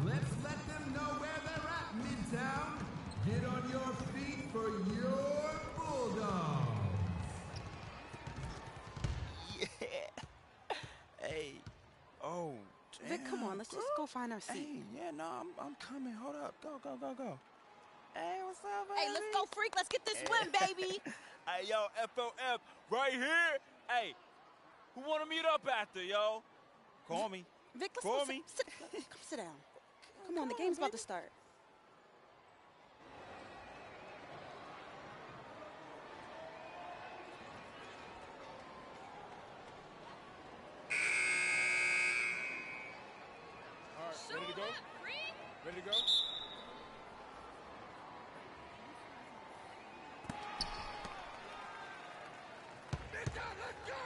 Let's let them know where they're at, Midtown. Get on your feet for your Bulldogs. Yeah. Hey. Oh, damn. Vic, come on, let's just go find our seat. Hey, yeah, no, I'm coming. Hold up. Go. Hey, what's up, baby? Hey, let's go, freak. Let's get this win, baby. Hey, yo, FOF, right here. Hey, who want to meet up after, yo? Call me. Vic, let's Call go me. come sit down. Come on, the game's about to start. All right, ready to go? Ready to go?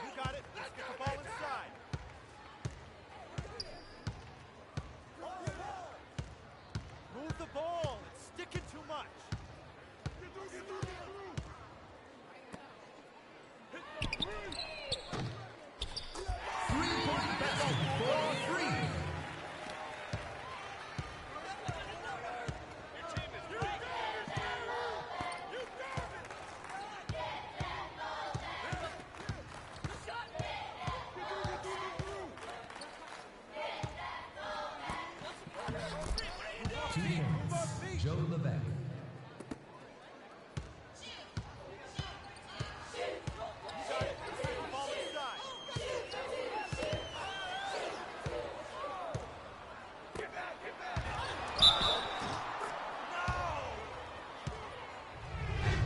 You got it. Let's get the ball inside. Move the ball. It's sticking too much. Get through. Hit the three. 3-point basket for 3. Joe Levesque.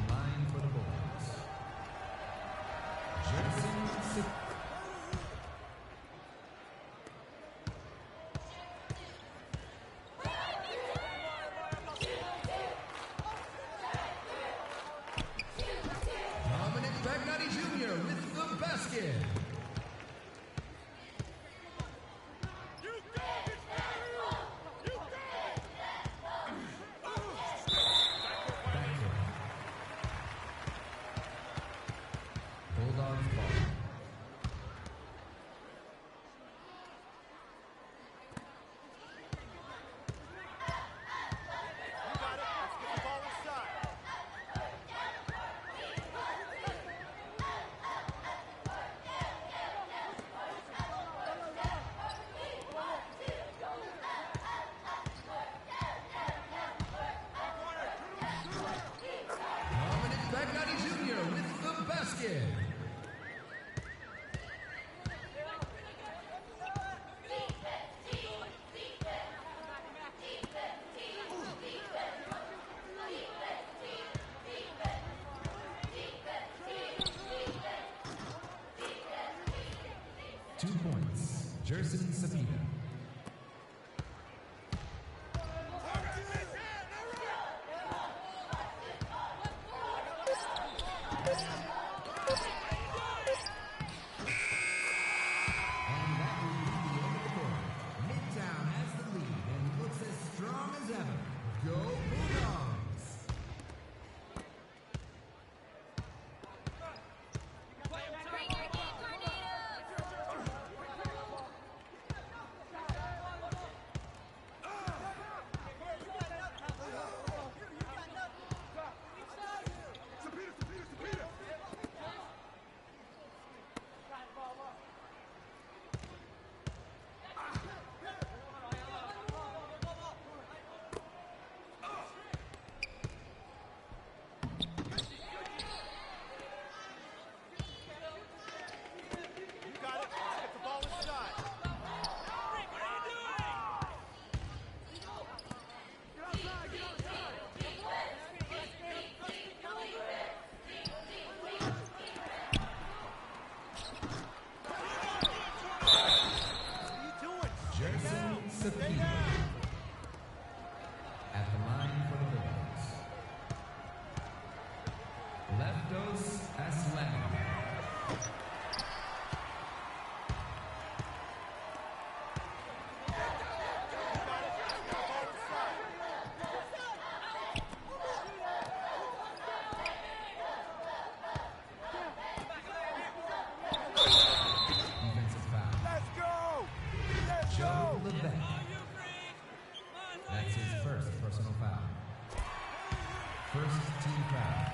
Line for the Bulldogs. Jerson Dominic Bagnotti Jr. with the basket. Bulldogs ball. You got it. Let's get the ball inside. Dominic Bagnotti Jr. with the basket. Two points. Jerson Sapita. And that will be the end of the quarter. Midtown has the lead and looks as strong as ever. Go Bulldogs! personal foul. First team foul.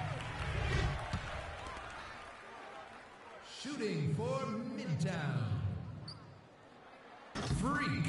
Shooting for Midtown. Freak.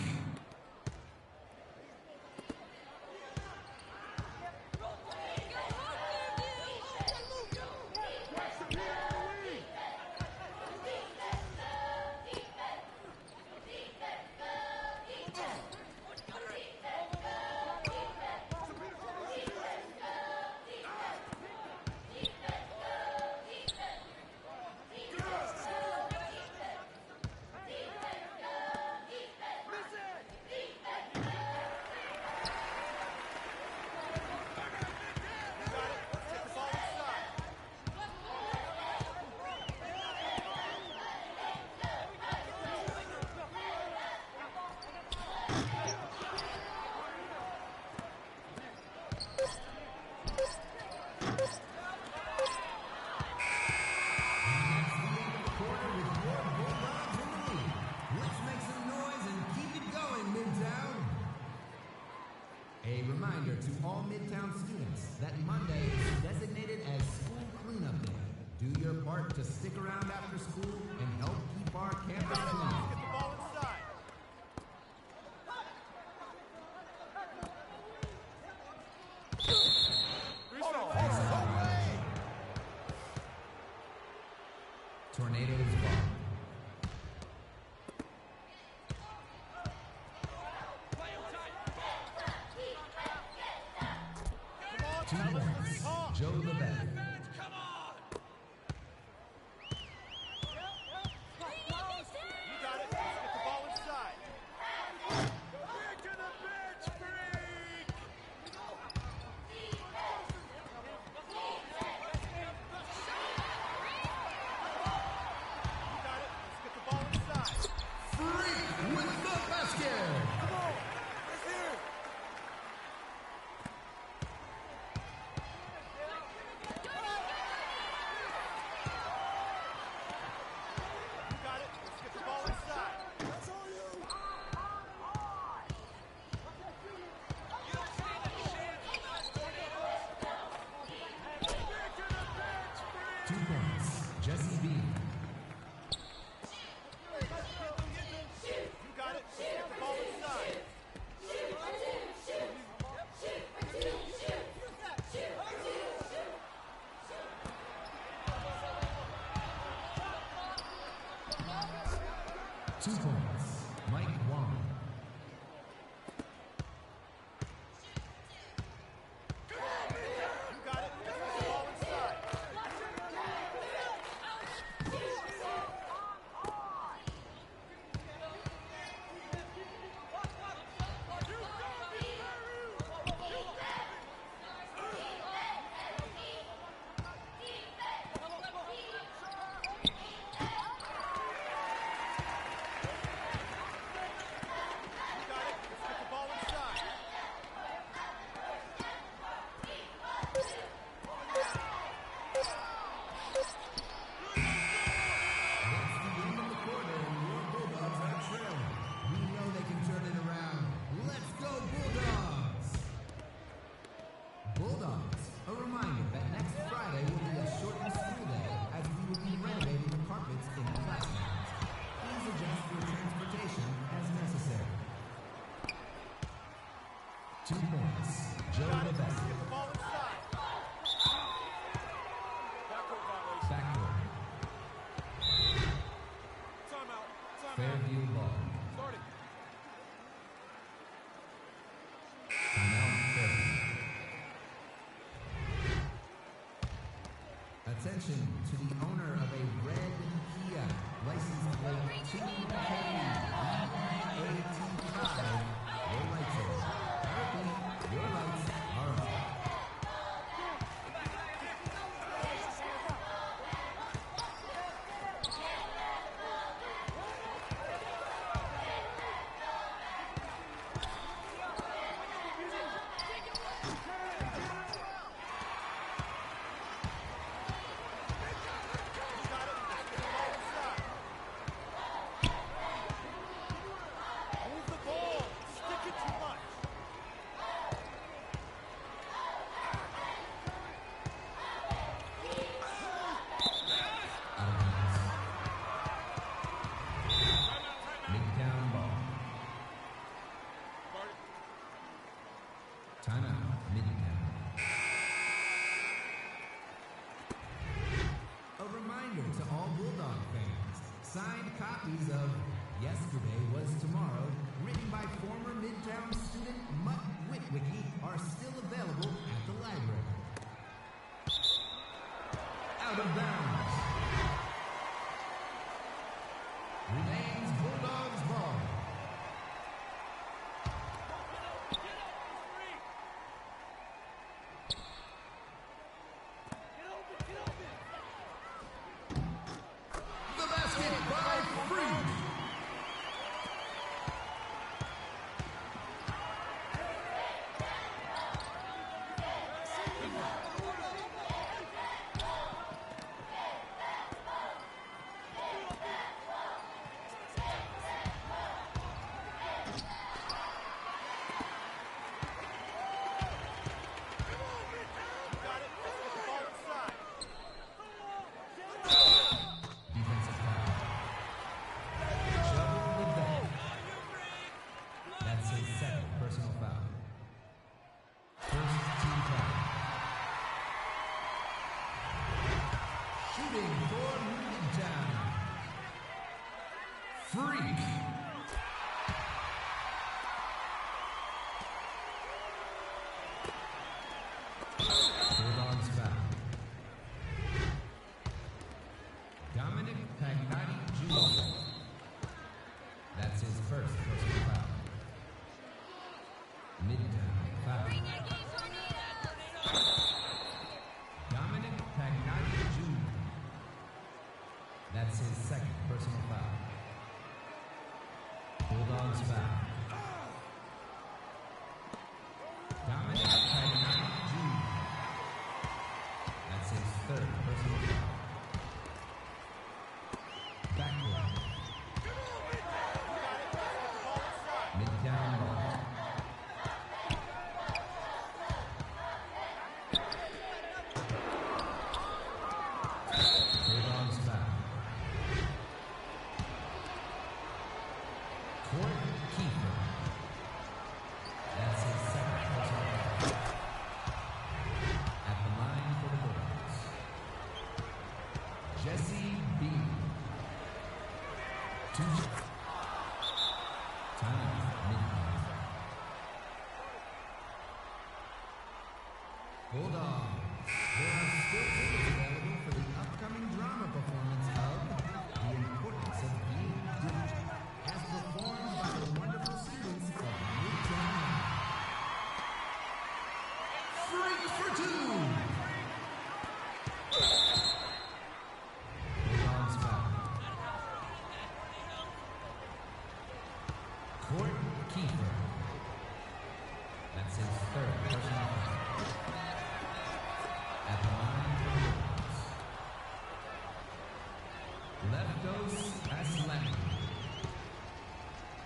A reminder to all Midtown students that Monday is designated as School Cleanup Day. Do your part to stick around after school and help keep our campus clean. Get the ball inside. Tornadoes ball. Two points. Joe Levesque. You got it. Let's get the ball inside. Back to the bench, freak! You got it. Let's get the ball inside. Freak with the basket. Come on. Let's hear it. You got it. Let's get the ball inside. That's all you. Back to the bench, freak! 2 points. Jesse Bean. You got it. Let's get the ball inside. Two points. Mike Wong. You got it. Let's get the ball inside. You got it. Let's get the ball inside. It's the end of the quarter and your Bulldogs are trailing. We know they can turn it around. Let's go Bulldogs! Bulldogs, a reminder that next Friday will be a shortened school day as we will be renovating the carpets in the classrooms. Please adjust your transportation as necessary. 2 points. Joe Got it. Let's Levesque. get the ball inside. Backcourt violation. Backcourt. Timeout. Timeout. Fairview ball. Start it. Timeout Fairview. Attention to the owner of a red Kia, license plate 2KBAT5. Your lights are on. I repeat, your lights are on. You got it. Let's get the ball inside. copies of Yesterday Was Tomorrow, written by former Midtown student Mutt Witwicky, are still available at the library. Out of bounds. Remains Bulldogs ball. The basket by Freak. Got it. Let's get the ball inside. Defensive foul. Trouble with that. That's his second personal foul. First team foul. Shooting for Midtown. Freak. Bulldogs foul. Dominic Pagnotti Jr. That's his first personal foul. Midtown foul. Dominic Pagnotti Jr. That's his second personal foul. Bulldogs foul. Dominic Pagnotti Jr. That's his third personal foul. Backcourt. Midtown ball. Bulldogs foul. Court Kiefer. That's his second personal foul. At the line for the Bulldogs. Jesse Bean. Timeout, Midtown. Bulldogs. There are still tickets available for the upcoming drama performance of The Importance of Being Diligent, as performed by the wonderful students of Midtown High. Freak for two! Bulldogs foul. Court Kiefer. That's his third personal foul. At the line for the Bulldogs. Leftos Aslani.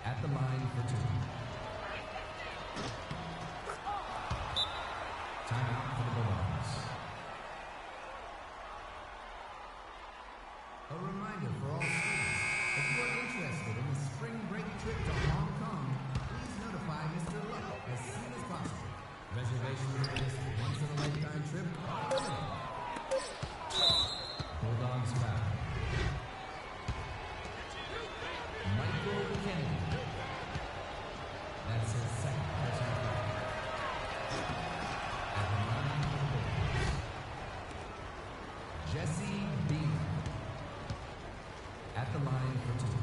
At the line for two. Timeout for the Bulldogs. A reminder for all students, if you are interested in the spring break trip to Hong Kong, please notify Mr. Luck as soon as possible. Reservations for this once-in-a-lifetime trip are limited. Bulldogs foul. Michael Kennedy. That's his second personal foul. At the line for the Bulldogs. Jesse Bean. At the line for two.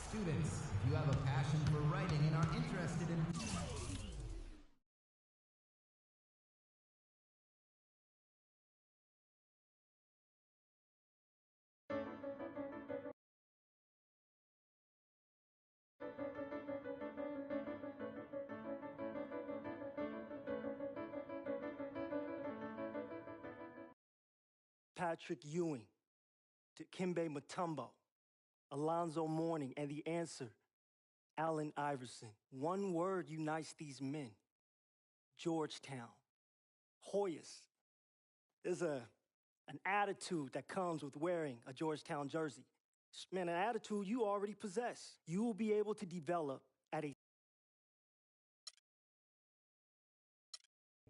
Students, if you have a passion for writing and are interested in Patrick Ewing, Dikembe Mutombo, Alonzo Mourning, and the answer, Allen Iverson. One word unites these men: Georgetown. Hoyas. There's an attitude that comes with wearing a Georgetown jersey. Man, an attitude you already possess. You will be able to develop at a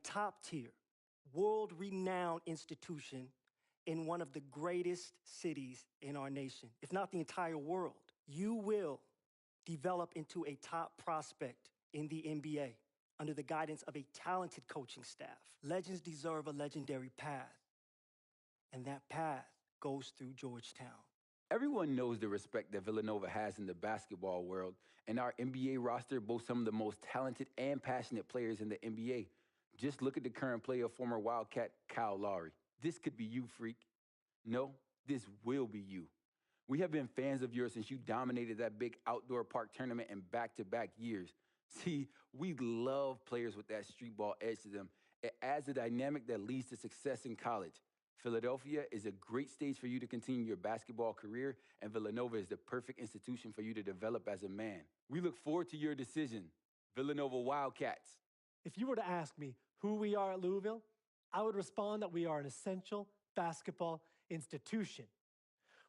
top-tier, world-renowned institution in one of the greatest cities in our nation, if not the entire world. You will develop into a top prospect in the NBA under the guidance of a talented coaching staff. Legends deserve a legendary path, and that path goes through Georgetown. Everyone knows the respect that Villanova has in the basketball world, and our NBA roster boasts some of the most talented and passionate players in the NBA. Just look at the current play of former Wildcat Kyle Lowry. This could be you, freak. No, this will be you. We have been fans of yours since you dominated that big outdoor park tournament in back-to-back years. See, we love players with that street ball edge to them. It adds a dynamic that leads to success in college. Philadelphia is a great stage for you to continue your basketball career, and Villanova is the perfect institution for you to develop as a man. We look forward to your decision. Villanova Wildcats. If you were to ask me who we are at Louisville, I would respond that we are an essential basketball institution.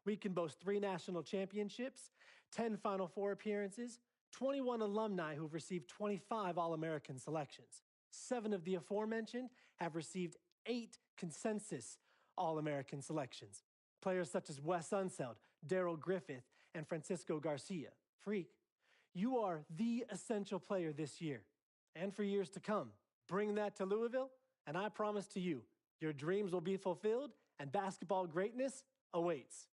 We can boast 3 national championships, 10 Final Four appearances, 21 alumni who've received 25 All-American selections. 7 of the aforementioned have received 8 consensus All-American selections. Players such as Wes Unseld, Darrell Griffith, and Francisco Garcia. Freak, you are the essential player this year and for years to come. Bring that to Louisville, and I promise to you, your dreams will be fulfilled and basketball greatness awaits.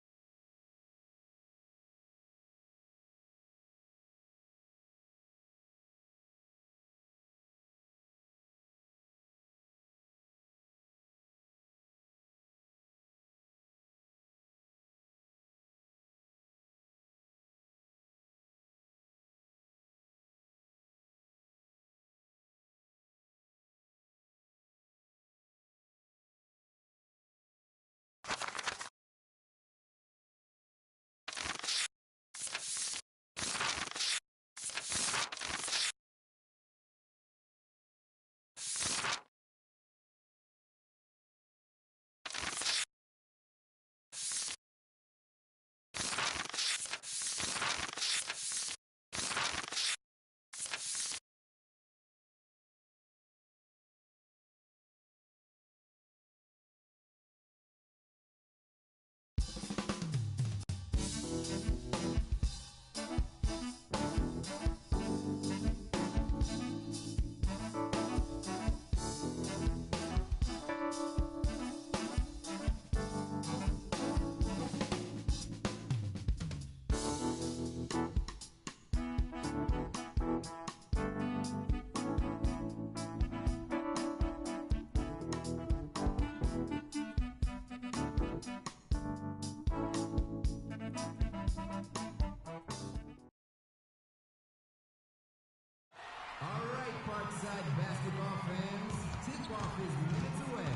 All right, Parkside basketball fans, tip-off is minutes away.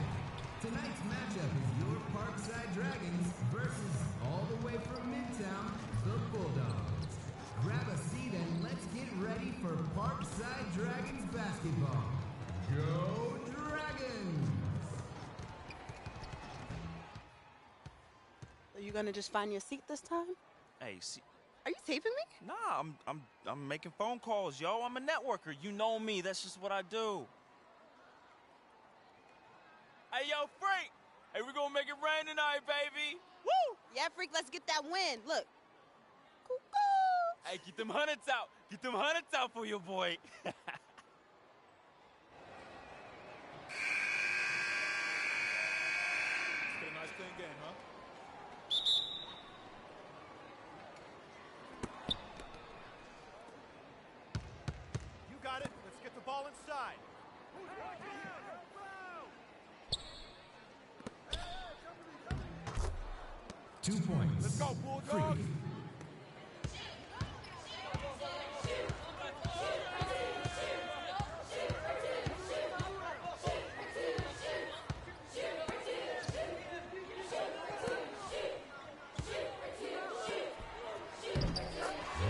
Tonight's matchup is your Parkside Dragons versus, all the way from Midtown, the Bulldogs. Grab a seat and let's get ready for Parkside Dragons basketball. Go Dragons! Are you gonna just find your seat this time? Hey, see, Are you taping me? nah, I'm making phone calls, yo. I'm a networker. You know me. That's just what I do. Hey, yo, Freak. Hey, we gonna make it rain tonight, baby. Woo! Yeah, Freak, let's get that win. Look. Cuckoo! Hey, get them hundreds out. Get them hundreds out for your boy. Let's get a nice clean game, huh? You got it. Let's get the ball inside. 2 points. Let's go, Bulldogs. Freak.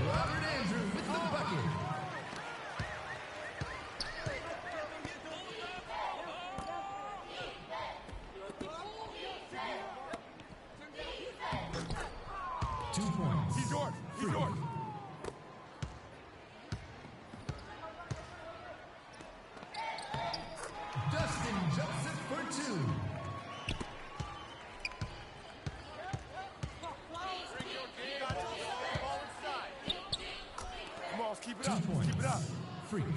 Robert Andrew with the bucket. Two points. it 2 up. points. Keep it up. Freak. You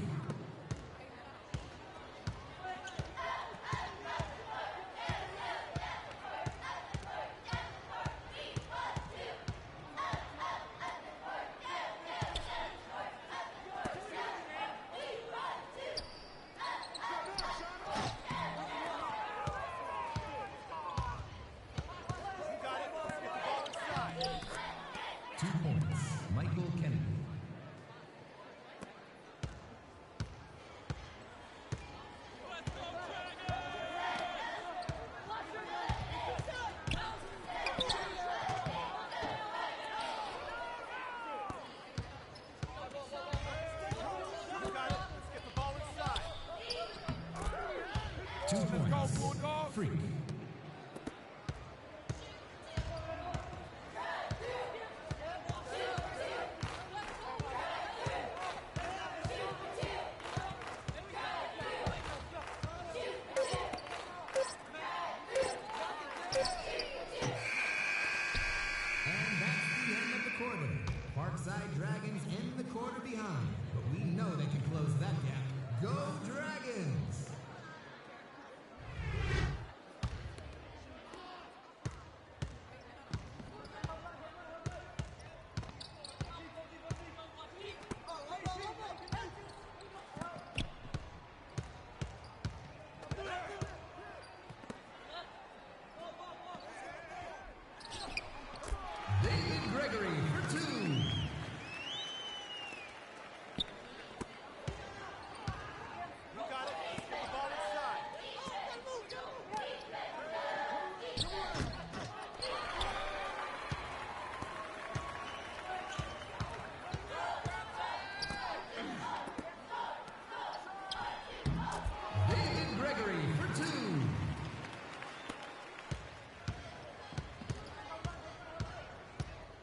got it. Let's get the ball inside. 2 points. Michael Kennedy. You got it. Let's get the ball inside. 2 points. Bulldog. Freak. And that's the end of the quarter. Parkside Dragons end the quarter behind, but we know they can close that gap. Go Dragons! David Gregory for 2. You got it. Let's get the ball inside. David Gregory for 2.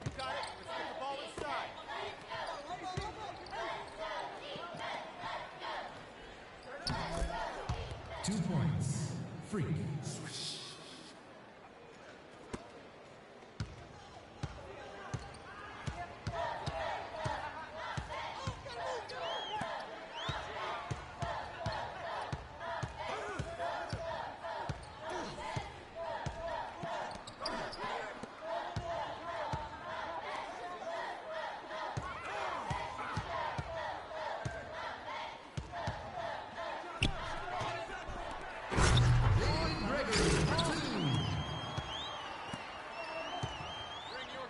You got it. Let's get the ball inside. 2 points. Freak. David Gregory for 2.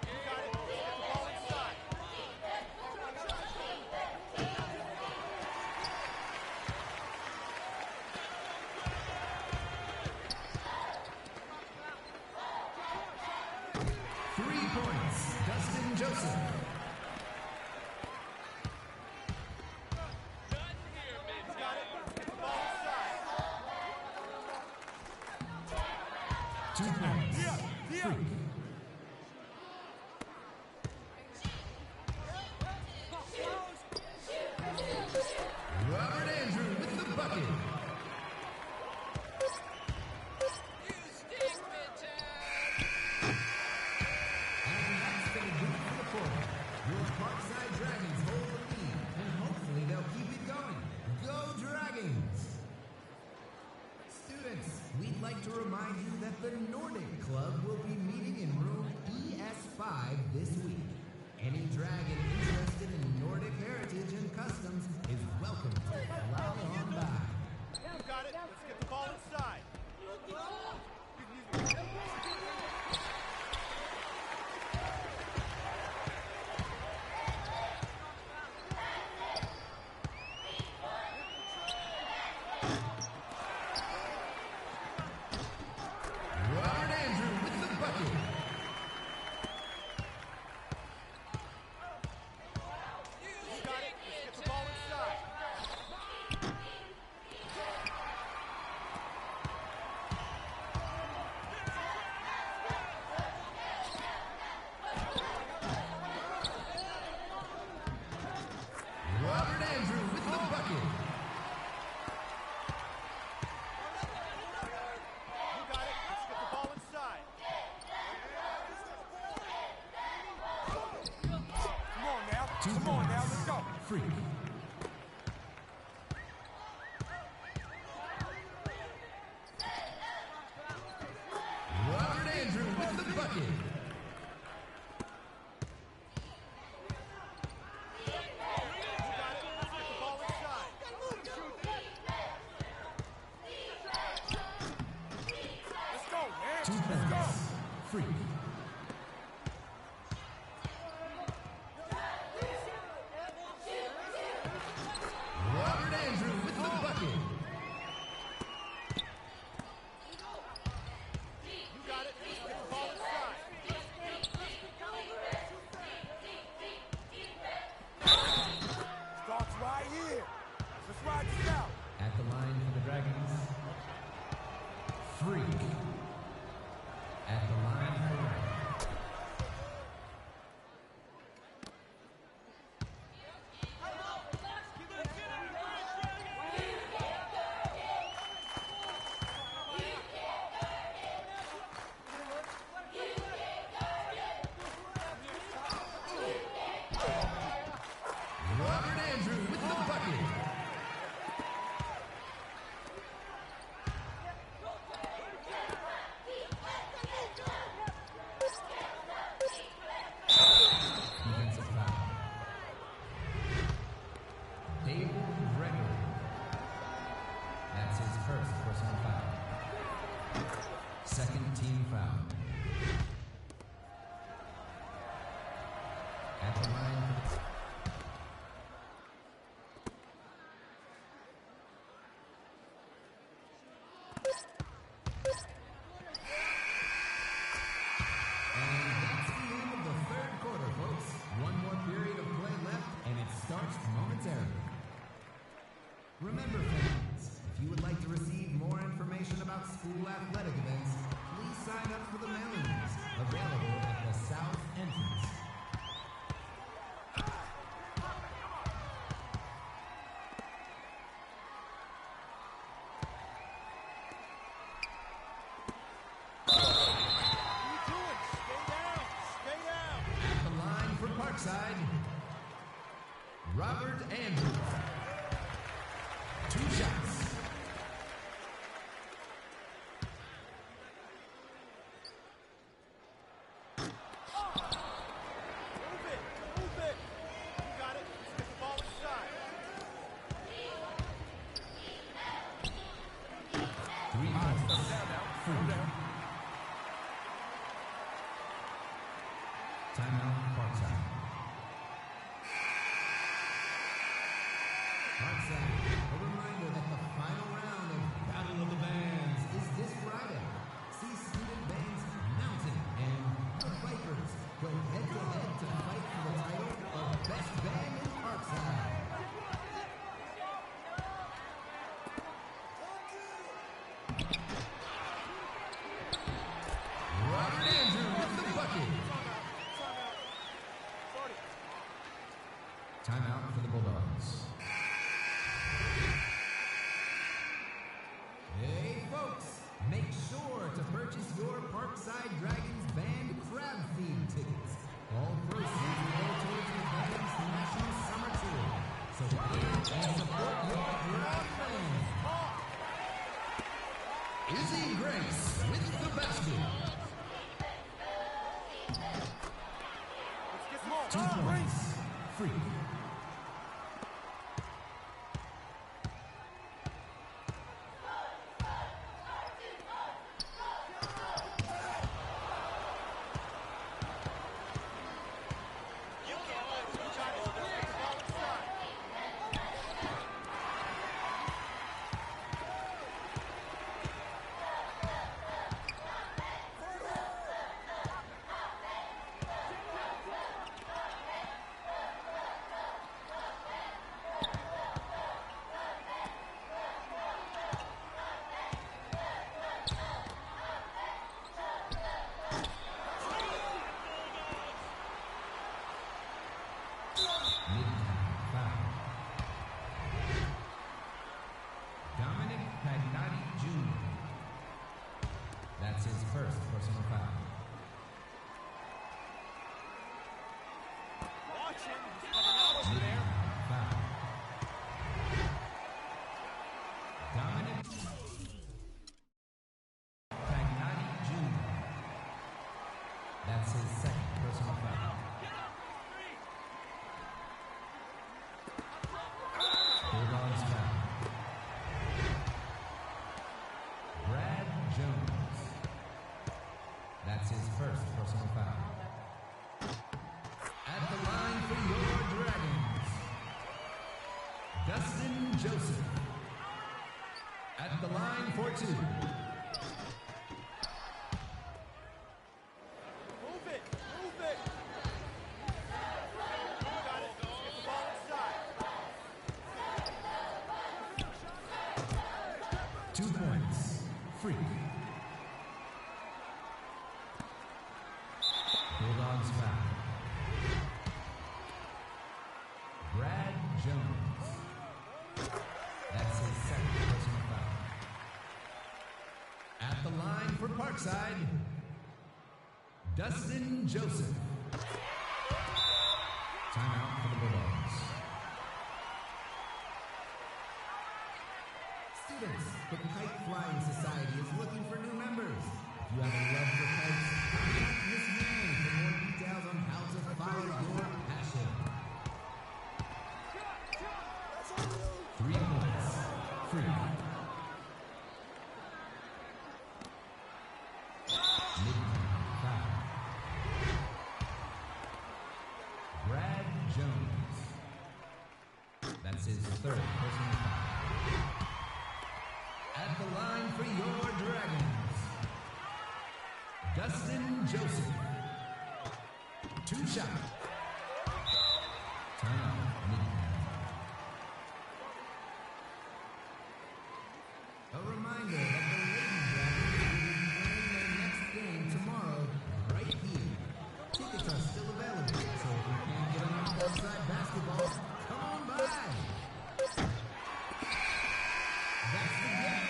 You got it. Let's get the ball inside. 3 points. Dustin Joseph. You got it. Let's get the ball inside. 2 points. Freak. Robert Andrew with the bucket. And that's going to do it for the quarter. Your Parkside Dragons hold the lead, and hopefully they'll keep it going. Go Dragons! Students, we'd like to remind you that the Nordic Club will be meeting in room ES5 this week. Any dragon interested in Nordic heritage and customs is welcome to fly on by. You got it. Let's get the ball inside. Robert Andrew with the bucket. Robert Andrew with the bucket. You got it. Get the ball inside. Starts right here. Let's ride this out. At the line for the Dragons, Freak. At the line for Red. Robert Andrew with the bucket. Defensive foul. David Gregory. That's his first personal foul. Second team foul. At the line for the... And that's the end of the third quarter, folks. One more period of play left, and it starts momentarily. Remember, fans, if you would like to receive more information about school athletic events, please sign up for the mailing list available at the south entrance. What are you doing? Stay down. Stay down. At the line for Parkside, Robert Andrews. 2 shots. Move it. Move it. You got it. Let's get the ball inside. 3 points. Free. Timeout, Parkside. Parkside, a reminder that the final round of Battle of the Bands is this Friday. See student bands Mountain and the Vipers go head-to-head to fight for the title of Best Band in Parkside. Robert Andrew with the bucket. Timeout for the Bulldogs. Hey, folks, make sure to purchase your Parkside Dragons Band Crab Feed tickets. All proceeds will go towards the band's national summer tour. So plan and support your crab band. Izzy Grace with the basket. 2 points. Free. Dominic Pagnotti Jr. That's his first personal foul. Watch him. He's coming out over there. Foul. Dominic Pagnotti Jr. That's his second personal foul. Bulldogs foul. Brad Jones. That's his first personal foul. At the line for your Dustin Joseph. At the line for 2. Move it. Move it. Got it. Get the ball inside. 2 points. Freak. Bulldogs foul. Brad Jones. That's his second personal foul. At the line for Parkside, Dustin Joseph. Timeout for the Bulldogs. Students, the Kite Flying Society is looking for new members. If you have a love for kites, contact Miss Yang for more details on how to follow your passion. 3 points. Free. Midtown foul. Brad Jones. That's his third personal foul. At the line for your Dragons, Dustin Joseph. 2 shot. Timeout, Midtown. A reminder that the Lady Dragons will be playing their next game tomorrow right here. Tickets are still available, so if you can't get on outside basketball, come on by. That's the game.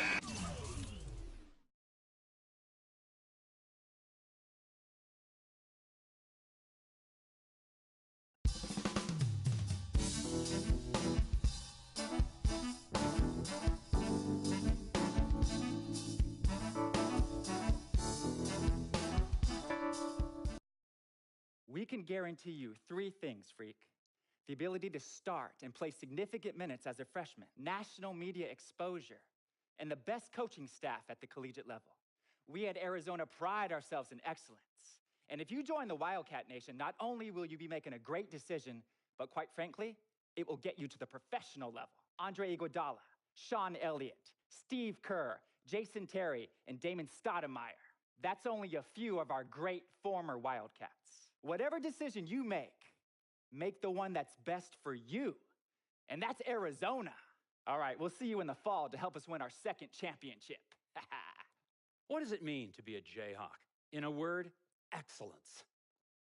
We can guarantee you 3 things, Freak. The ability to start and play significant minutes as a freshman, national media exposure, and the best coaching staff at the collegiate level. We at Arizona pride ourselves in excellence. And if you join the Wildcat Nation, not only will you be making a great decision, but quite frankly, it will get you to the professional level. Andre Iguodala, Sean Elliott, Steve Kerr, Jason Terry, and Damon Stoudemire. That's only a few of our great former Wildcats. Whatever decision you make the one that's best for you. And that's Arizona. All right, we'll see you in the fall to help us win our 2nd championship. What does it mean to be a Jayhawk? In a word, excellence.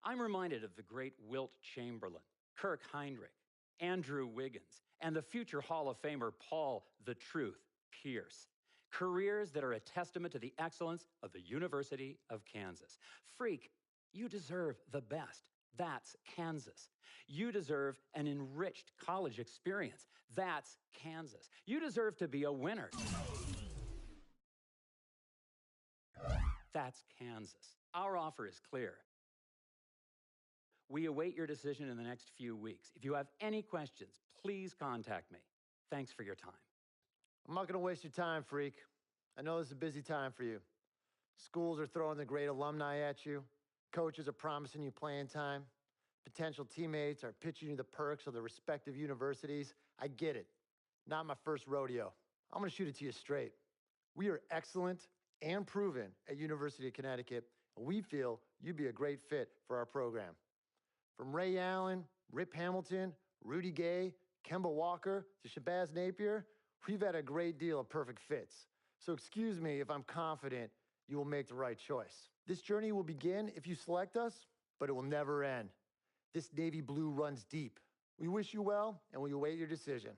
I'm reminded of the great Wilt Chamberlain, Kirk Heinrich, Andrew Wiggins, and the future Hall of Famer Paul "The Truth" Pierce. Careers that are a testament to the excellence of the University of Kansas. Freak, you deserve the best. That's Kansas. You deserve an enriched college experience. That's Kansas. You deserve to be a winner. That's Kansas. Our offer is clear. We await your decision in the next few weeks. If you have any questions, please contact me. Thanks for your time. I'm not going to waste your time, Freak. I know this is a busy time for you. Schools are throwing the great alumni at you. Coaches are promising you playing time. Potential teammates are pitching you the perks of the respective universities. I get it. Not my first rodeo. I'm going to shoot it to you straight. We are excellent and proven at University of Connecticut, and we feel you'd be a great fit for our program. From Ray Allen, Rip Hamilton, Rudy Gay, Kemba Walker, to Shabazz Napier, we've had a great deal of perfect fits. So excuse me if I'm confident you will make the right choice. This journey will begin if you select us, but it will never end. This Navy blue runs deep. We wish you well, and we await your decision.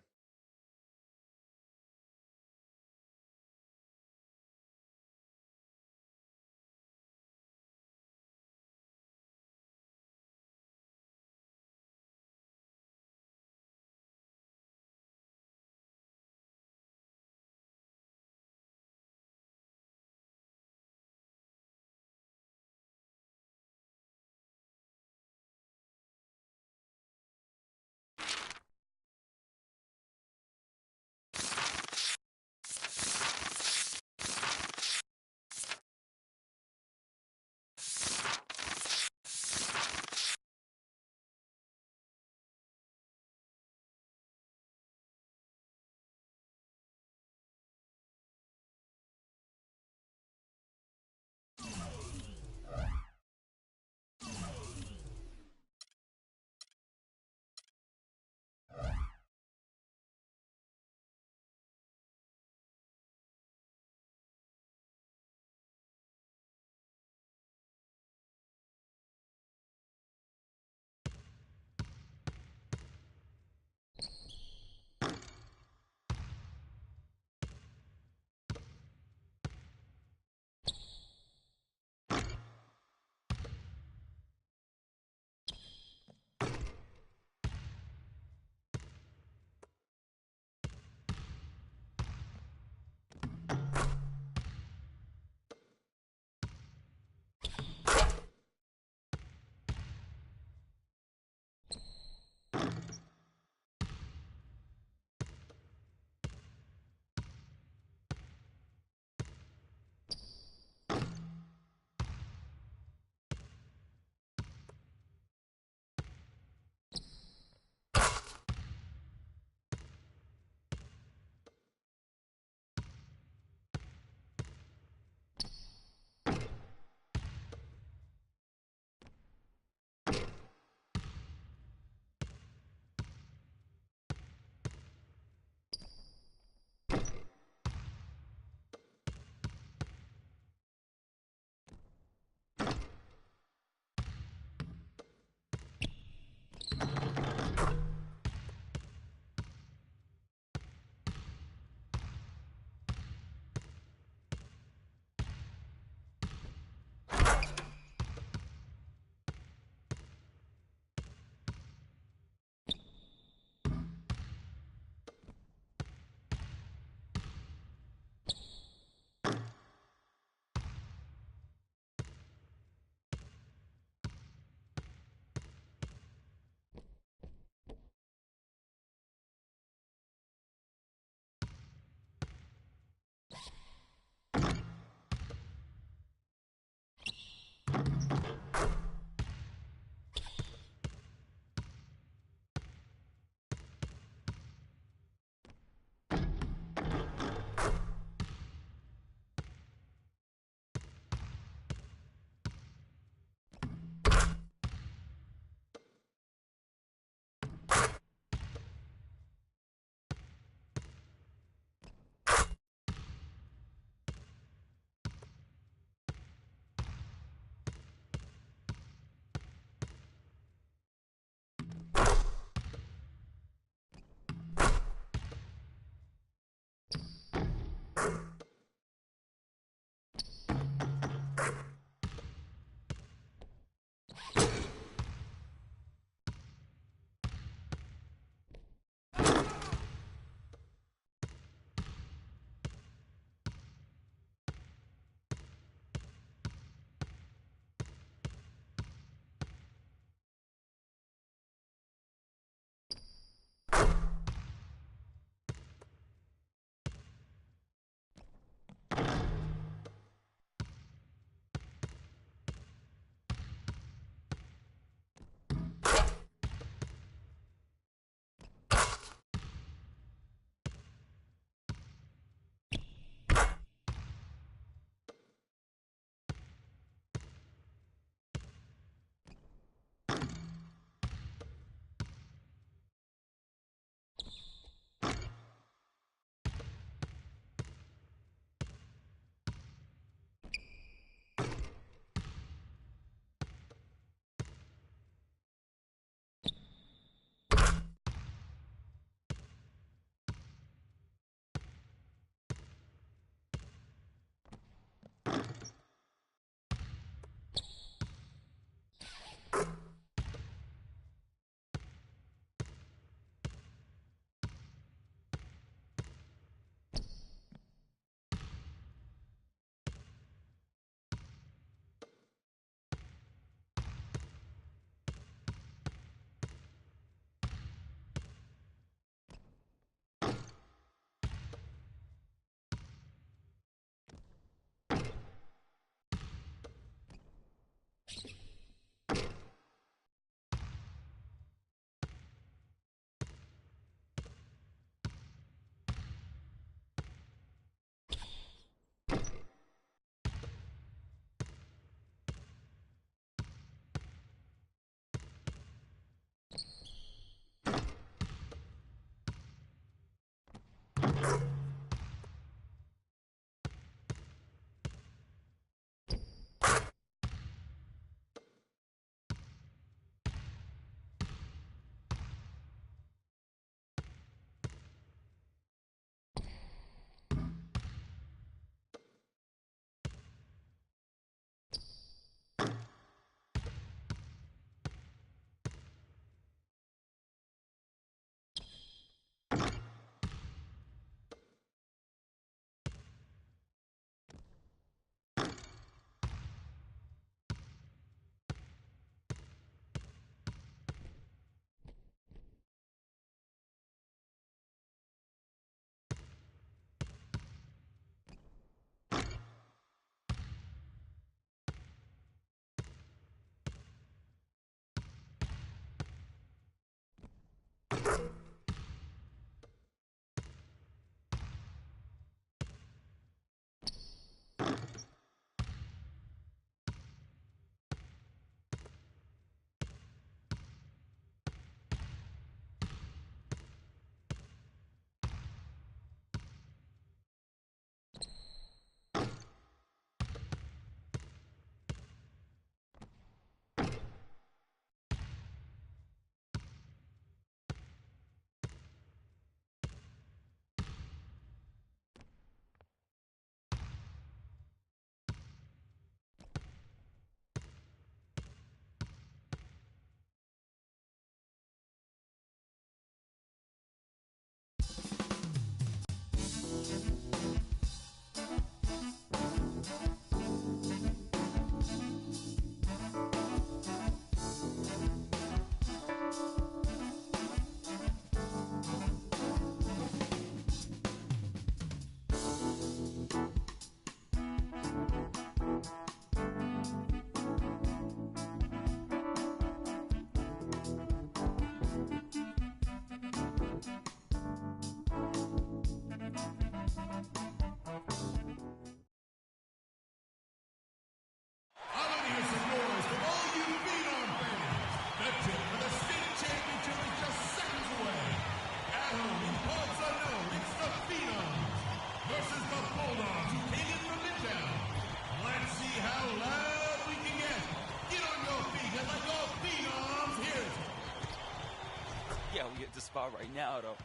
about right now, though.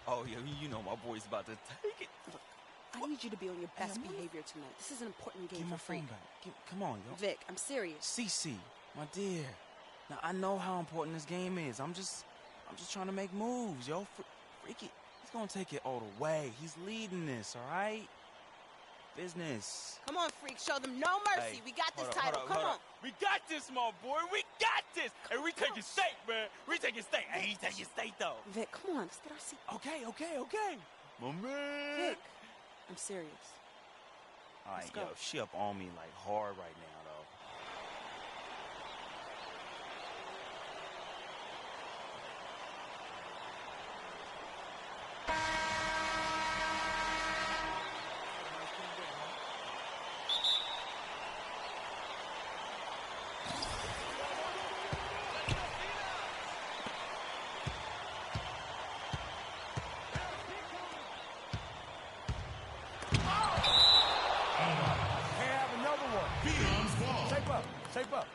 Oh, yeah, you know my boy's about to take it. Look, I need you to be on your best behavior tonight. This is an important game Give my for Freak. phone back. Come on, yo. Vic, I'm serious. Cece, my dear. Now, I know how important this game is. I'm just trying to make moves, yo. Freaky, he's gonna take it all the way. He's leading this, all right? Business. Come on, Freak. Show them no mercy. Hey, We got this hold title. up, Come hold on. up. We got this, my boy. We got this. And we taking state, man. We taking state. Hey, he's taking state, though. Vic, come on. Let's get our seat. Okay. My man. Vic, I'm serious. All right, Let's go. yo, she up on me like hard right now, though. Shape up.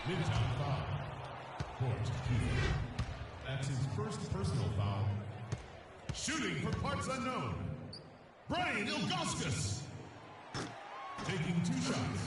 Midtown foul. Court Keefe. That's his first personal foul. Shooting for parts unknown. Brian Ilgauskas. Taking 2 shots.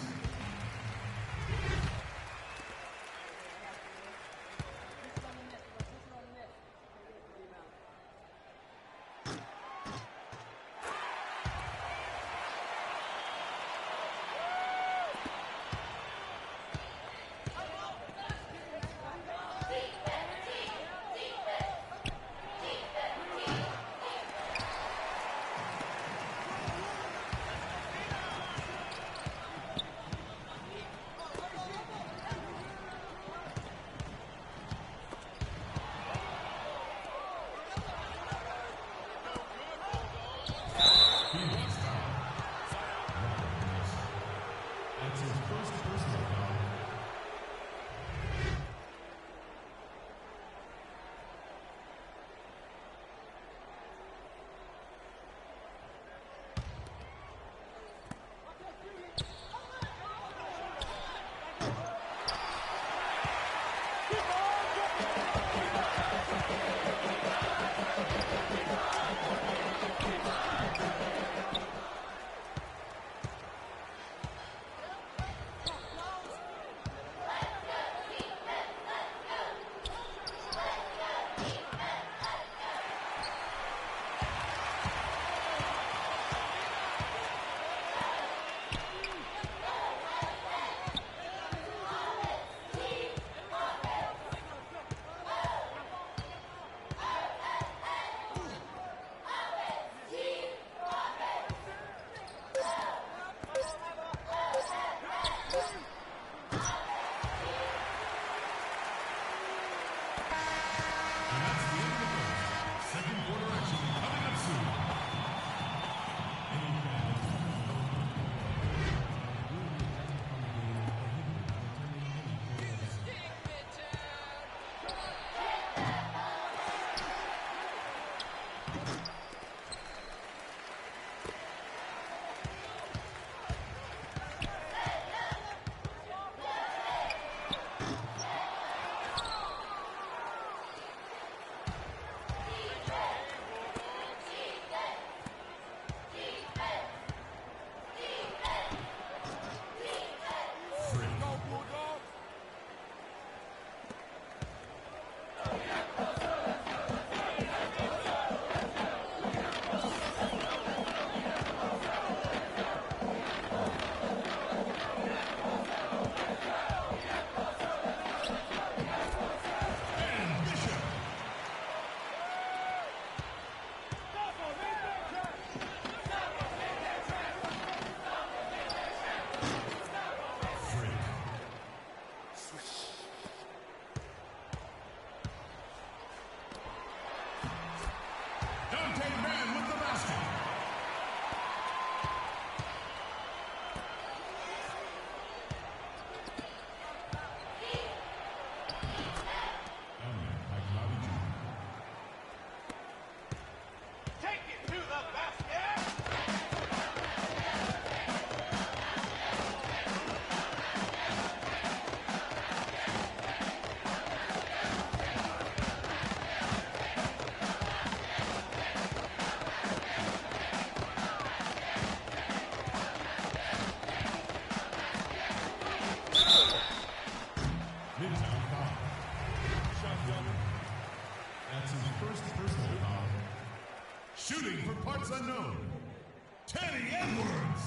Edwards.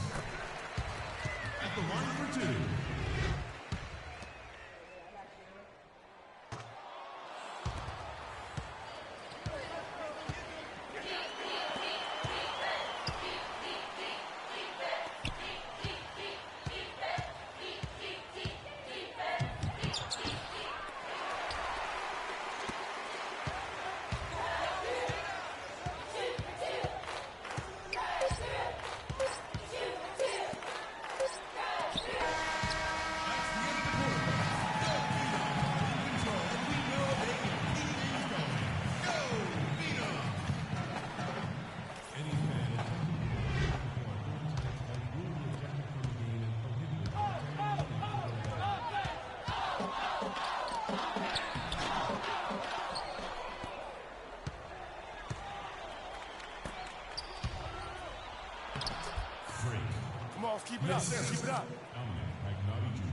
At the line for two. Come on, keep it up. Keep it up. Dominic Magnotti Jr.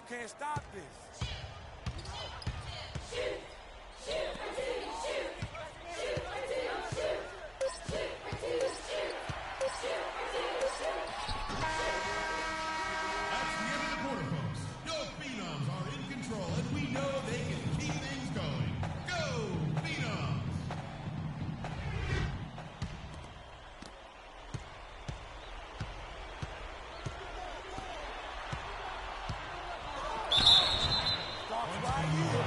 Can't stop this. That's the end of the quarter, folks. Your Phenoms are in control, and we know they can keep things going. Go, Phenoms! Starts right here.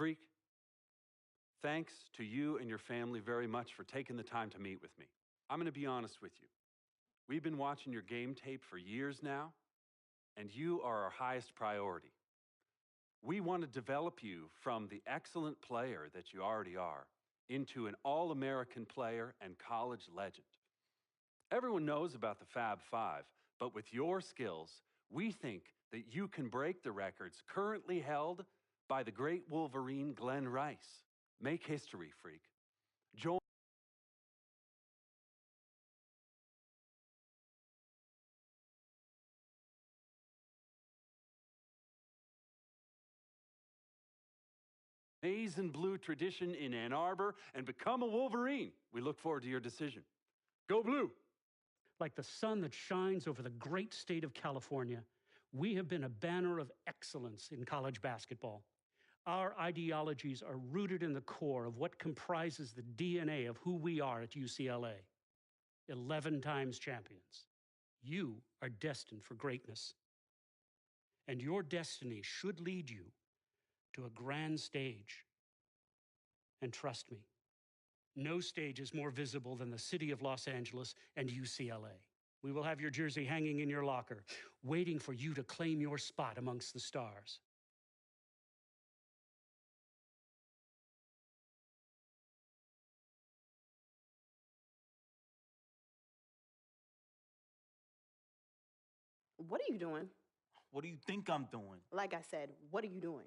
Freak, thanks to you and your family very much for taking the time to meet with me. I'm going to be honest with you. We've been watching your game tape for years now, and you are our highest priority. We want to develop you from the excellent player that you already are into an all-American player and college legend. Everyone knows about the Fab Five, but with your skills, we think that you can break the records currently held by the great Wolverine Glenn Rice. Make history, Freak. Join maize and blue tradition in Ann Arbor and become a Wolverine. We look forward to your decision. Go Blue! Like the sun that shines over the great state of California, we have been a banner of excellence in college basketball. Our ideologies are rooted in the core of what comprises the DNA of who we are at UCLA. 11 times champions. You are destined for greatness. And your destiny should lead you to a grand stage. And trust me, no stage is more visible than the city of Los Angeles and UCLA. We will have your jersey hanging in your locker, waiting for you to claim your spot amongst the stars. What are you doing? What do you think I'm doing? Like I said, what are you doing?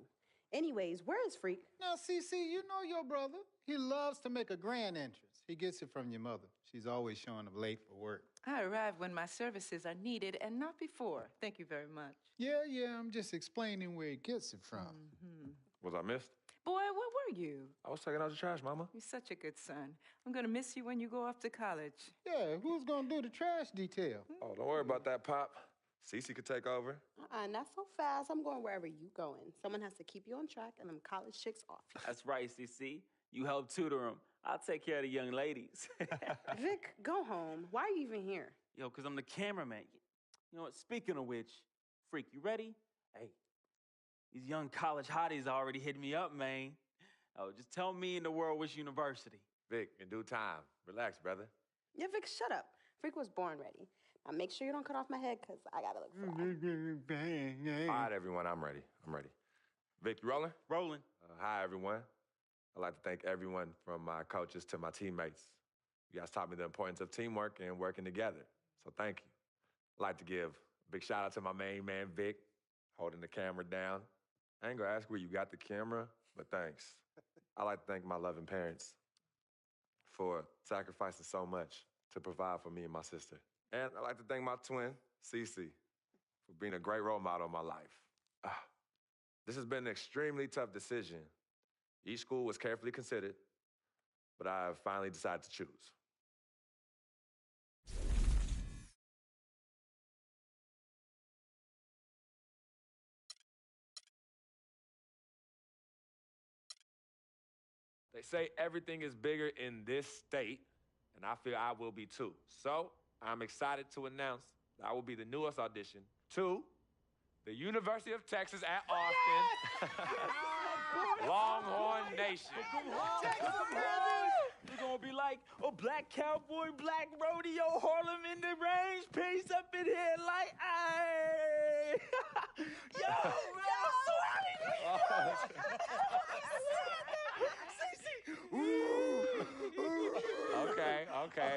Anyways, where is Freak? Now, CC, you know your brother. He loves to make a grand entrance. He gets it from your mother. She's always showing up late for work. I arrive when my services are needed and not before. Thank you very much. Yeah, I'm just explaining where he gets it from. Mm-hmm. Was I missed? Boy, where were you? I was taking out the trash, Mama. You're such a good son. I'm going to miss you when you go off to college. Yeah, who's going to do the trash detail? Oh, don't worry about that, Pop. Cece could take over. Not so fast. I'm going wherever you going. Someone has to keep you on track and them college chicks off. That's right, CC. You help tutor them. I'll take care of the young ladies. Vic, go home. Why are you even here? Yo, because I'm the cameraman. You know what? Speaking of which, Freak, you ready? Hey, these young college hotties already hit me up, man. Oh, just tell me in the world which university. Vic, in due time. Relax, brother. Yeah, Vic, shut up. Freak was born ready. Now make sure you don't cut off my head, because I got to look fly. All right, everyone, I'm ready. Vic, you rolling? Rolling. Hi, everyone. I'd like to thank everyone from my coaches to my teammates. You guys taught me the importance of teamwork and working together, so thank you. I'd like to give a big shout out to my main man, Vic, holding the camera down. I ain't gonna ask where you got the camera, but thanks. I'd like to thank my loving parents for sacrificing so much to provide for me and my sister. And I'd like to thank my twin, Cece, for being a great role model in my life. This has been an extremely tough decision. Each school was carefully considered, but I have finally decided to choose. They say everything is bigger in this state, and I feel I will be too. So I'm excited to announce that I will be the newest audition to the University of Texas at Austin. Longhorn Nation. We're gonna be like a black cowboy, black rodeo, Harlem in the range, peace up in here like, ayy. Yo, man, I'm so happy. Okay.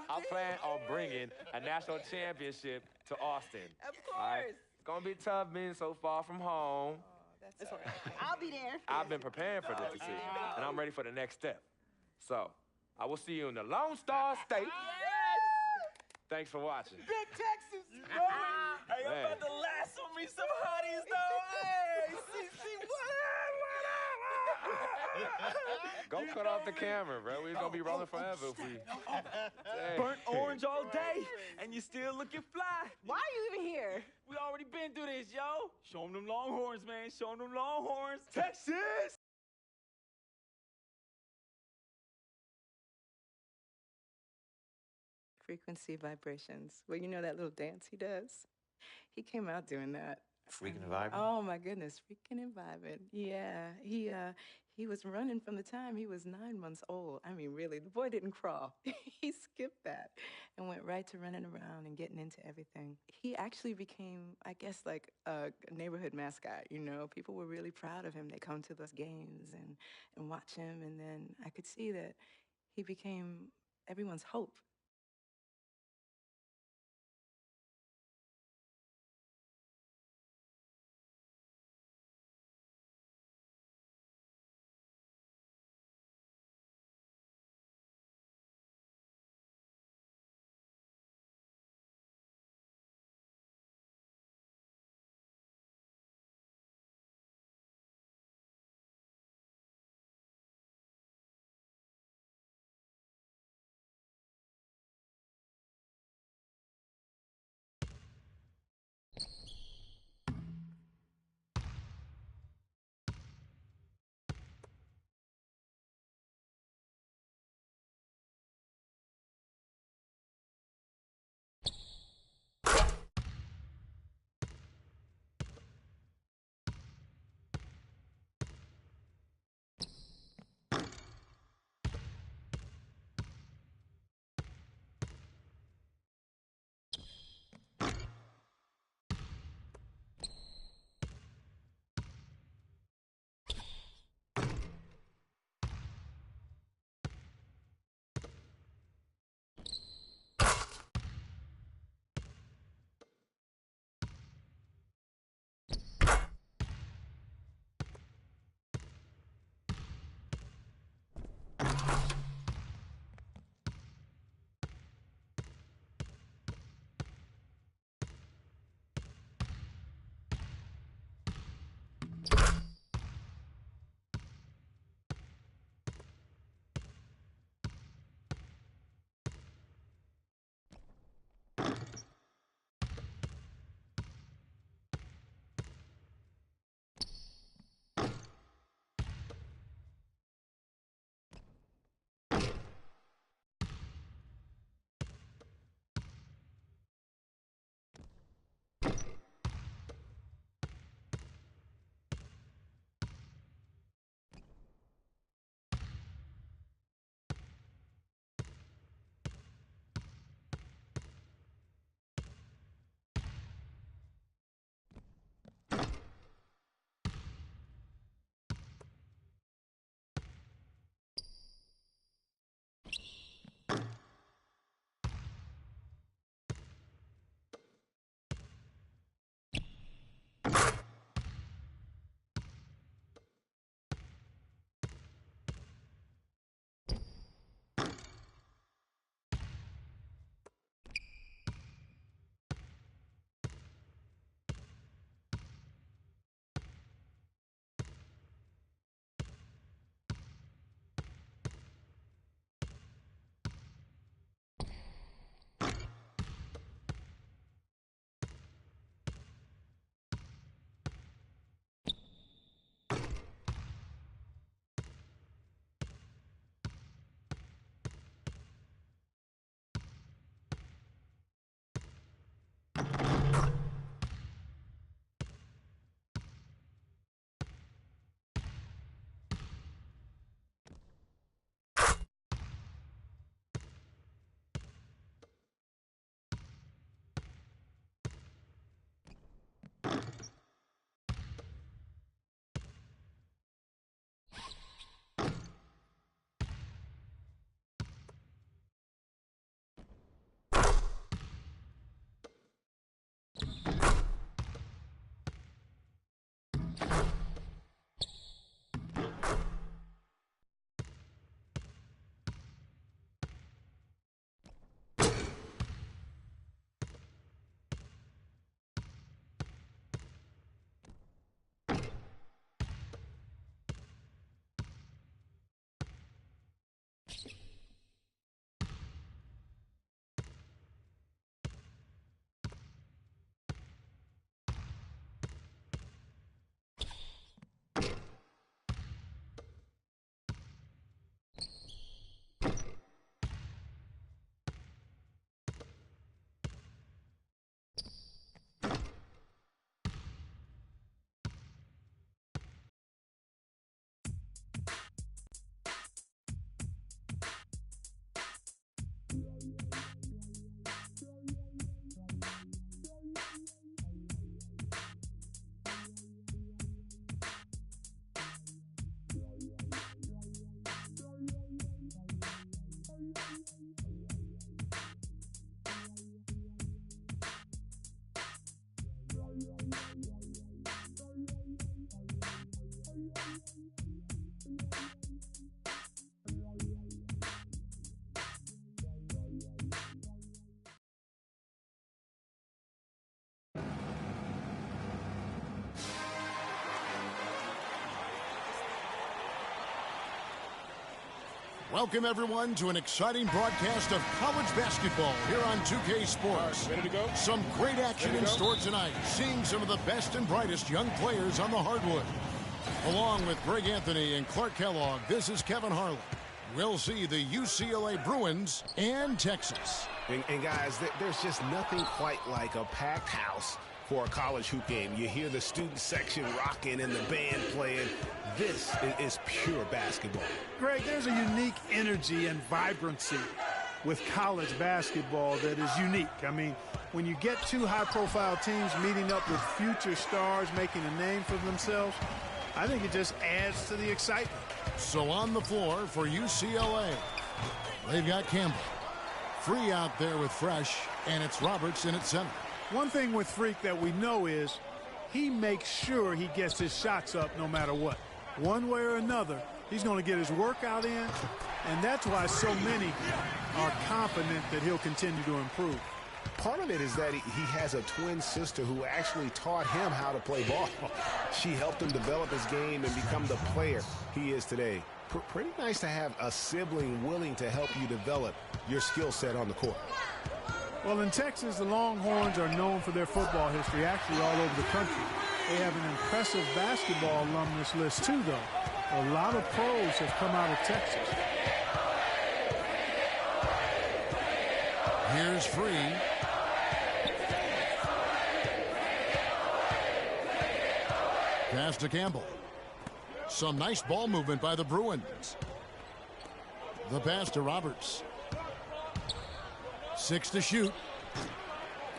I plan on bringing a national championship to Austin. Of course. All right? It's gonna be tough being so far from home. It's okay. I'll be there. I've been preparing for this decision, and I'm ready for the next step. So, I will see you in the Lone Star State. Yes! Thanks for watching. Big Texas, you know it. Hey, I'm about to lasso me some hotties, though. Hey, CC, what up? Go cut off the camera, bro. We're gonna be rolling forever if we... Burnt orange all day, and you still looking fly. Why are you even here? We already been through this, yo. Show them Longhorns, man. Show them Longhorns. Texas! Frequency vibrations. Well, you know that little dance he does? He came out doing that. Freaking and vibing? Oh my goodness, freaking and vibing. Yeah, he was running from the time he was 9 months old. I mean, really, the boy didn't crawl. He skipped that and went right to running around and getting into everything. He actually became, I guess, like a neighborhood mascot. You know, people were really proud of him. They come to the games and watch him, and then I could see that he became everyone's hope. Welcome, everyone, to an exciting broadcast of college basketball here on 2K Sports. Ready to go? Some great action in store tonight, seeing some of the best and brightest young players on the hardwood. Along with Greg Anthony and Clark Kellogg, this is Kevin Harlan. We'll see the UCLA Bruins and Texas. And guys, there's just nothing quite like a packed house for a college hoop game. You hear the student section rocking and the band playing. This is pure basketball. Greg, there's a unique energy and vibrancy with college basketball that is unique. I mean, when you get two high-profile teams meeting up with future stars making a name for themselves, I think it just adds to the excitement. So on the floor for UCLA, they've got Campbell. Free out there with Fresh, and it's Roberts in at center. One thing with Freak that we know is he makes sure he gets his shots up no matter what. One way or another, he's going to get his workout in, and that's why so many are confident that he'll continue to improve. Part of it is that he has a twin sister who actually taught him how to play ball. She helped him develop his game and become the player he is today. Pretty nice to have a sibling willing to help you develop your skill set on the court. Well, in Texas, the Longhorns are known for their football history, actually all over the country. They have an impressive basketball alumnus list, too, though. A lot of pros have come out of Texas. Here's Free. Pass to Campbell. Some nice ball movement by the Bruins. The pass to Roberts. 6 to shoot.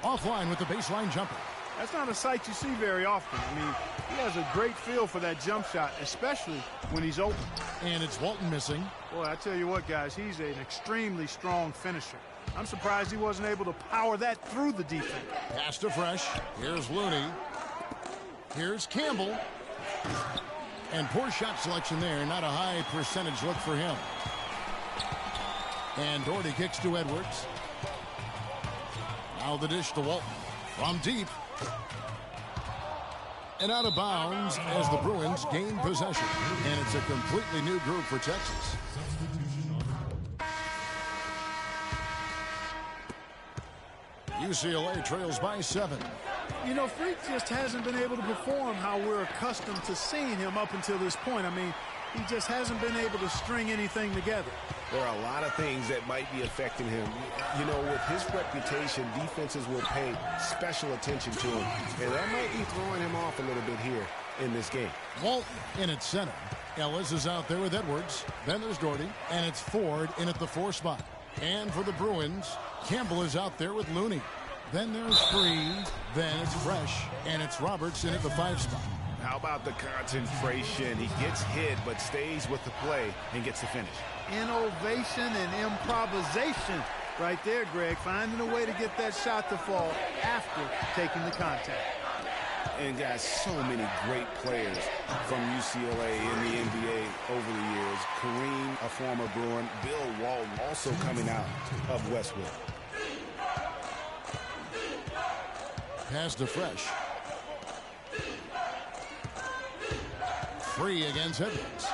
Offline with the baseline jumper. That's not a sight you see very often. I mean, he has a great feel for that jump shot, especially when he's open. And it's Walton missing. Boy, I tell you what, guys, he's an extremely strong finisher. I'm surprised he wasn't able to power that through the defense. Pass to Fresh. Here's Looney. Here's Campbell. And poor shot selection there. Not a high percentage look for him. And Doherty kicks to Edwards. Now the dish to Walton. From deep. And out of bounds as the Bruins gain possession. And it's a completely new group for Texas. UCLA trails by 7. You know, Freak just hasn't been able to perform how we're accustomed to seeing him up until this point. I mean, he just hasn't been able to string anything together. There are a lot of things that might be affecting him. You know, with his reputation, defenses will pay special attention to him. And that might be throwing him off a little bit here in this game. Walton in at center. Ellis is out there with Edwards. Then there's Doherty. And it's Ford in at the 4 spot. And for the Bruins, Campbell is out there with Looney. Then there's Free. Then it's Fresh. And it's Roberts in at the 5 spot. How about the concentration? He gets hit, but stays with the play and gets the finish. Innovation and improvisation right there, Greg. Finding a way to get that shot to fall after taking the contact. And guys, so many great players from UCLA in the NBA over the years. Kareem, a former Bruin. Bill Walton, also coming out of Westwood. Pass to Fresh. Free against Edwards.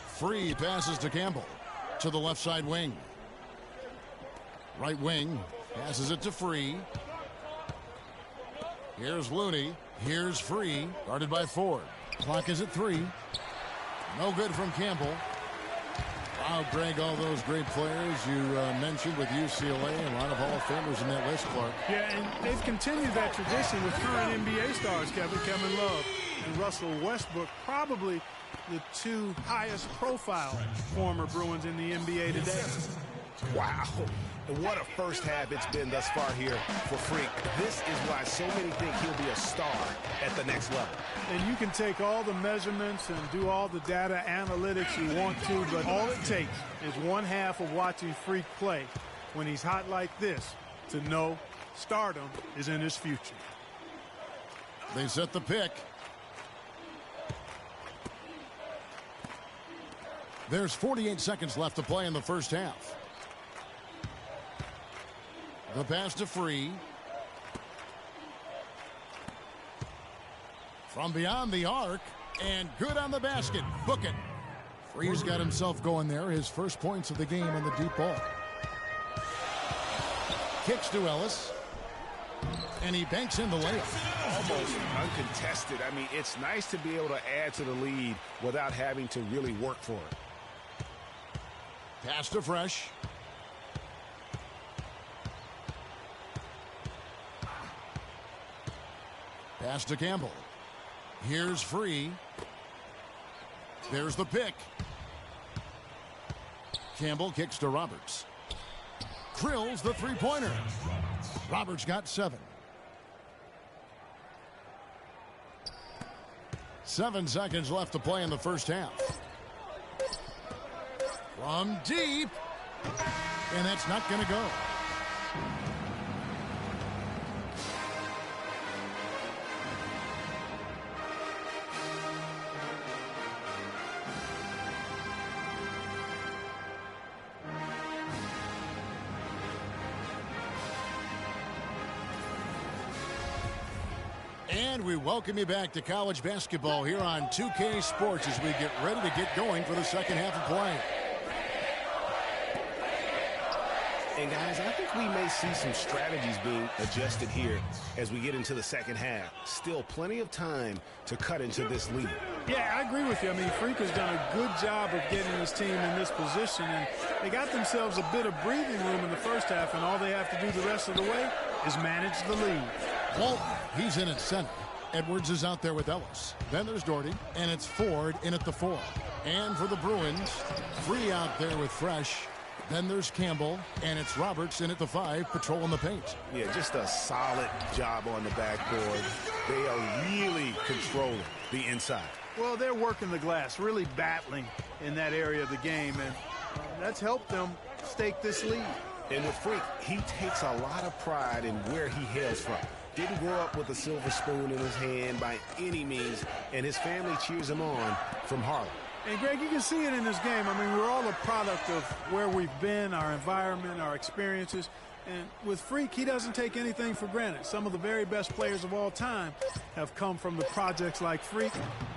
Free passes to Campbell. To the left side wing. Right wing. Passes it to Free. Here's Looney. Here's Free. Guarded by Ford. Clock is at 3. No good from Campbell. Wow, Greg, all those great players you mentioned with UCLA. A lot of Hall of Famers in that list, Clark. Yeah, and they've continued that tradition with current NBA stars, Kevin Love and Russell Westbrook. Probably the 2 highest profile former Bruins in the NBA today. Wow. And what a first half it's been thus far here for Freak. This is why so many think he'll be a star at the next level. And you can take all the measurements and do all the data analytics you want to, but all it takes is one half of watching Freak play when he's hot like this to know stardom is in his future. They set the pick. There's 48 seconds left to play in the first half. The pass to Free. From beyond the arc, and good on the basket. Book it. Free's got himself going there. His first points of the game on the deep ball. Kicks to Ellis. And he banks in the layup. Almost uncontested. I mean, it's nice to be able to add to the lead without having to really work for it. Pass to Fresh. Pass to Campbell. Here's Free. There's the pick. Campbell kicks to Roberts. Drills the three-pointer. Roberts got 7. 7 seconds left to play in the first half. From deep. And that's not going to go. And we welcome you back to college basketball here on 2K Sports as we get ready to get going for the second half of play. And guys, I think we may see some strategies being adjusted here as we get into the second half. Still plenty of time to cut into this lead. Yeah, I agree with you. I mean, Freak has done a good job of getting his team in this position, and they got themselves a bit of breathing room in the first half, and all they have to do the rest of the way is manage the lead. Well, he's in at center. Edwards is out there with Ellis. Then there's Doherty, and it's Ford in at the 4. And for the Bruins, Free out there with Fresh. Then there's Campbell, and it's Roberts in at the 5, patrolling the paint. Yeah, just a solid job on the backboard. They are really controlling the inside. Well, they're working the glass, really battling in that area of the game, and that's helped them stake this lead. And with Freak, he takes a lot of pride in where he hails from. Didn't grow up with a silver spoon in his hand by any means, and his family cheers him on from Harlem. And, Greg, you can see it in this game. I mean, we're all a product of where we've been, our environment, our experiences. And with Freak, he doesn't take anything for granted. Some of the very best players of all time have come from the projects like Freak,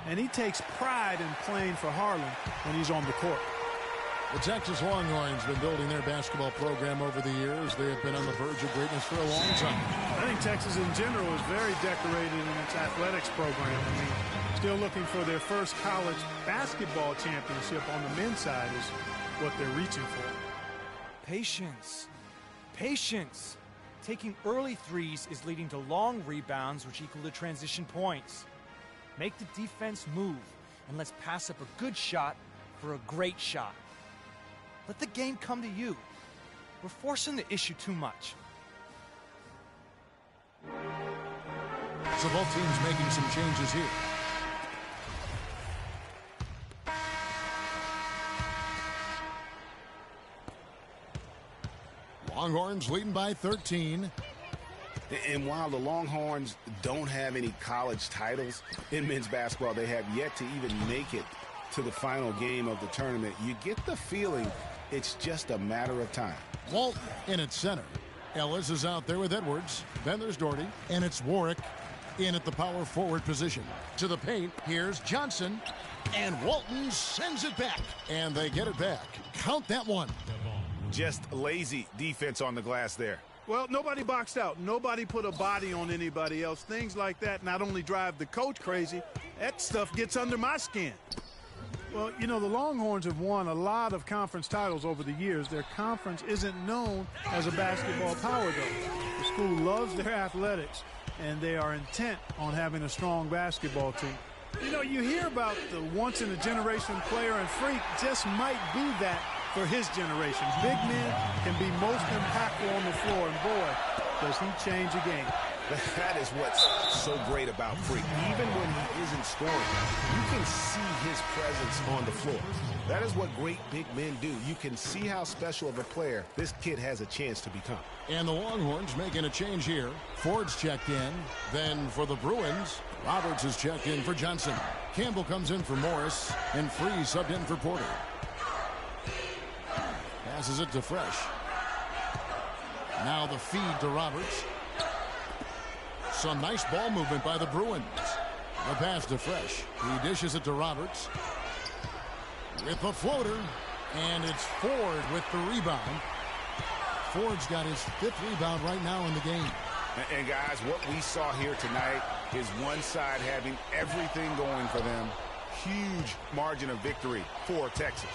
and he takes pride in playing for Harlem when he's on the court. The Texas Longhorns have been building their basketball program over the years. They have been on the verge of greatness for a long time. I think Texas in general is very decorated in its athletics program. I mean, still looking for their first college basketball championship on the men's side is what they're reaching for. Patience. Patience. Taking early threes is leading to long rebounds, which equal to transition points. Make the defense move, and let's pass up a good shot for a great shot. Let the game come to you. We're forcing the issue too much. So both teams making some changes here. Longhorns leading by 13. And while the Longhorns don't have any college titles in men's basketball, they have yet to even make it to the final game of the tournament. You get the feeling it's just a matter of time. Walt in at center. Ellis is out there with Edwards. Then there's Doherty, and it's Warwick in at the power forward position. To the paint, here's Johnson, and Walton sends it back. And they get it back. Count that one. Just lazy defense on the glass there. Well, nobody boxed out. Nobody put a body on anybody else. Things like that not only drive the coach crazy, that stuff gets under my skin. Well, you know, the Longhorns have won a lot of conference titles over the years. Their conference isn't known as a basketball power, though. The school loves their athletics, and they are intent on having a strong basketball team. You know, you hear about the once-in-a-generation player, and Freak just might be that for his generation. Big men can be most impactful on the floor, and boy, does he change a game. That is what's so great about Freak. Even when he isn't scoring, you can see his presence on the floor. That is what great big men do. You can see how special of a player this kid has a chance to become. And the Longhorns making a change here. Ford's checked in. Then for the Bruins, Roberts is checked in for Johnson. Campbell comes in for Morris, and Free subbed in for Porter. Passes it to Fresh. Now the feed to Roberts. Some nice ball movement by the Bruins. The pass to Fresh. He dishes it to Roberts. With the floater. And it's Ford with the rebound. Ford's got his 5th rebound right now in the game. And guys, what we saw here tonight is one side having everything going for them. Huge margin of victory for Texas.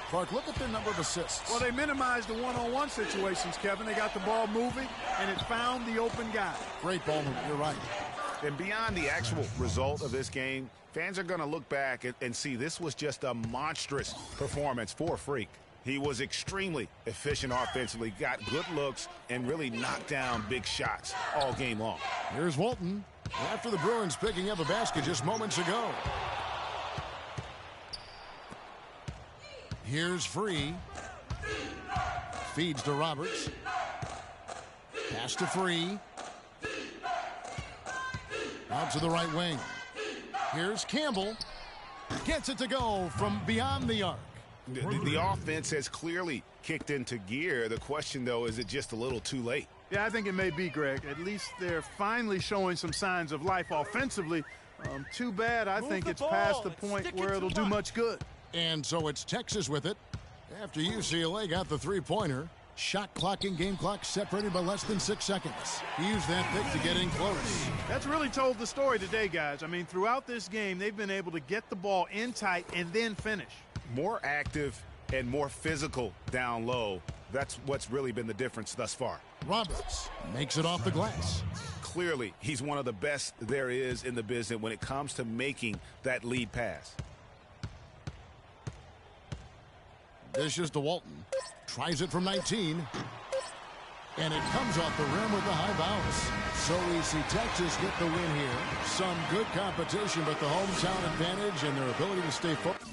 Clark, look at their number of assists. Well, they minimized the one-on-one situations, Kevin. They got the ball moving, and it found the open guy. Great ball movement. You're right. And beyond the actual result of this game, fans are going to look back and see this was just a monstrous performance for Freak. He was extremely efficient offensively, got good looks, and really knocked down big shots all game long. Here's Walton after the Bruins picking up a basket just moments ago. Here's Free. Feeds to Roberts. Pass to Free. Out to the right wing. Here's Campbell. Gets it to go from beyond the arc. The offense has clearly kicked into gear. The question, though, is it just a little too late? Yeah, I think it may be, Greg. At least they're finally showing some signs of life offensively. Too bad I think it's past the point where it'll do much good. And so it's Texas with it. After UCLA got the three-pointer. Shot clock and game clock separated by less than 6 seconds. He used that pick to get in close. That's really told the story today, guys. I mean, throughout this game, they've been able to get the ball in tight and then finish. More active and more physical down low. That's what's really been the difference thus far. Roberts makes it off the glass. Clearly, he's one of the best there is in the business when it comes to making that lead pass. Dishes to Walton. Tries it from 19. And it comes off the rim with the high bounce. So we see Texas get the win here. Some good competition, but the hometown advantage and their ability to stay focused.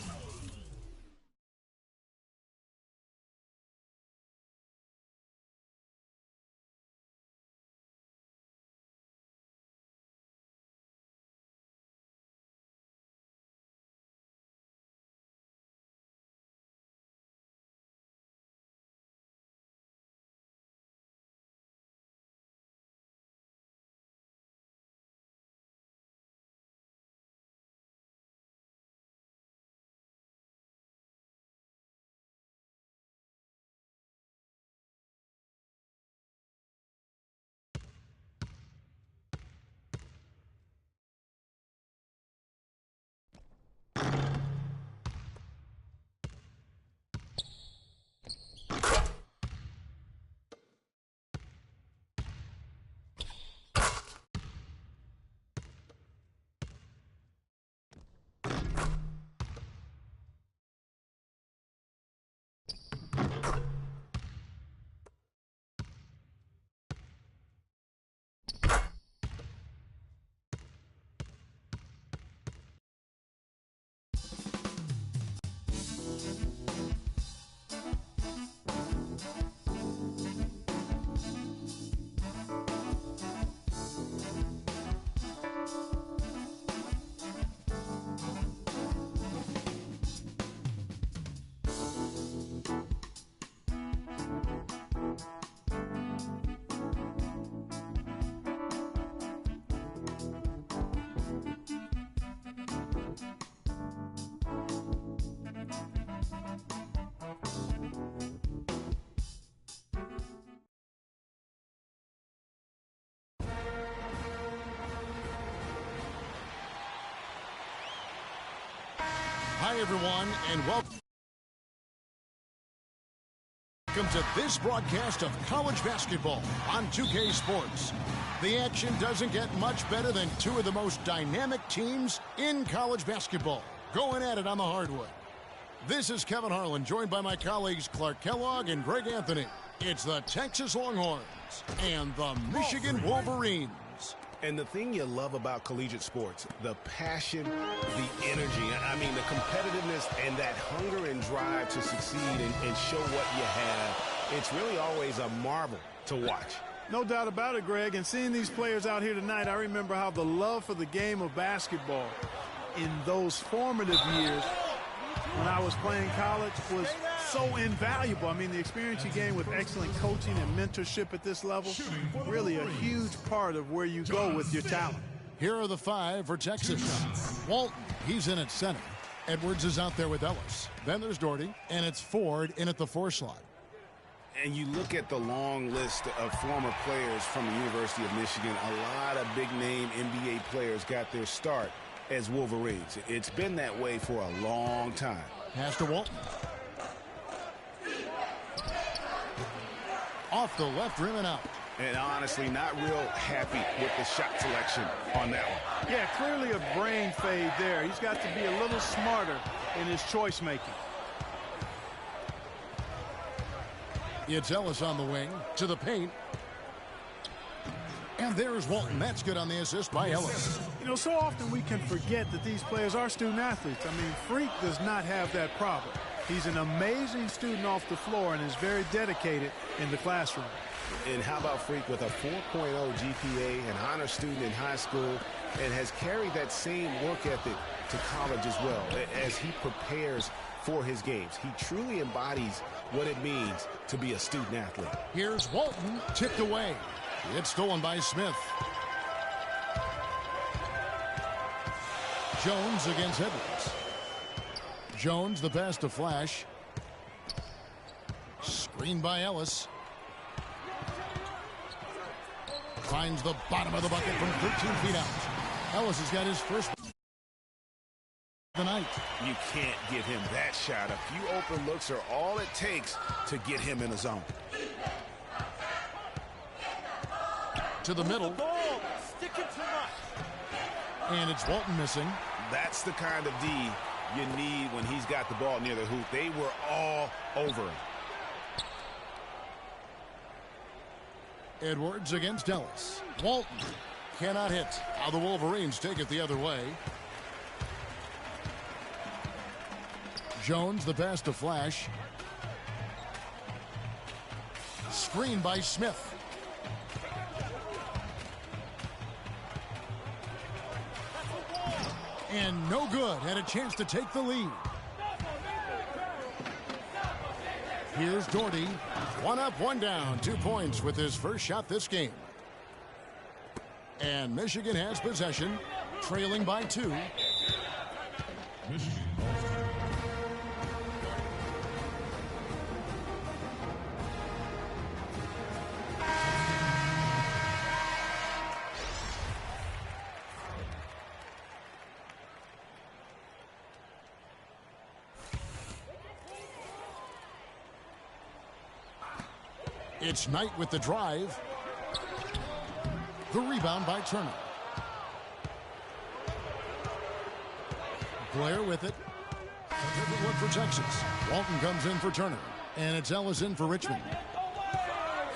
Hi, everyone, and welcome to this broadcast of college basketball on 2K Sports. The action doesn't get much better than two of the most dynamic teams in college basketball going at it on the hardwood. This is Kevin Harlan, joined by my colleagues Clark Kellogg and Greg Anthony. It's the Texas Longhorns and the Michigan Wolverines. And the thing you love about collegiate sports, the passion, the energy, I mean the competitiveness and that hunger and drive to succeed and show what you have, it's really always a marvel to watch. No doubt about it, Greg. And seeing these players out here tonight, I remember how the love for the game of basketball in those formative years when I was playing college was so invaluable. I mean, the experience you gain with excellent coaching and mentorship at this level, really a huge part of where you go with your talent. Here are the 5 for Texas. Walton, he's in at center. Edwards is out there with Ellis. Then there's Doherty, and it's Ford in at the 4 slot. And you look at the long list of former players from the University of Michigan, a lot of big-name NBA players got their start as Wolverines. It's been that way for a long time. Pass to Walton. Off the left rim and out. And honestly, not real happy with the shot selection on that one. Yeah, clearly a brain fade there. He's got to be a little smarter in his choice making. It's Ellis on the wing to the paint. And there's Walton. That's good on the assist by Ellis. You know, so often we can forget that these players are student athletes. I mean, Freak does not have that problem. He's an amazing student off the floor and is very dedicated in the classroom. And how about Freak with a 4.0 GPA, an honor student in high school, and has carried that same work ethic to college as well as he prepares for his games. He truly embodies what it means to be a student athlete. Here's Walton, tipped away. It's stolen by Smith. Jones against Edwards. Jones, the pass to Flash. Screen by Ellis. Finds the bottom of the bucket from 13 feet out. Ellis has got his first the night. You can't give him that shot. A few open looks are all it takes to get him in a zone. To the middle. And it's Walton missing. That's the kind of D you need when he's got the ball near the hoop. They were all over him. Edwards against Ellis. Walton cannot hit. Now the Wolverines take it the other way. Jones, the pass to Flash. Screen by Smith. And no good. Had a chance to take the lead. Here's Doherty. 1 up, 1 down. 2 points with his first shot this game. And Michigan has possession, trailing by 2. Michigan. It's Knight with the drive. The rebound by Turner. Blair with it. A different look for Texas. Walton comes in for Turner. And it's Ellis in for Richmond.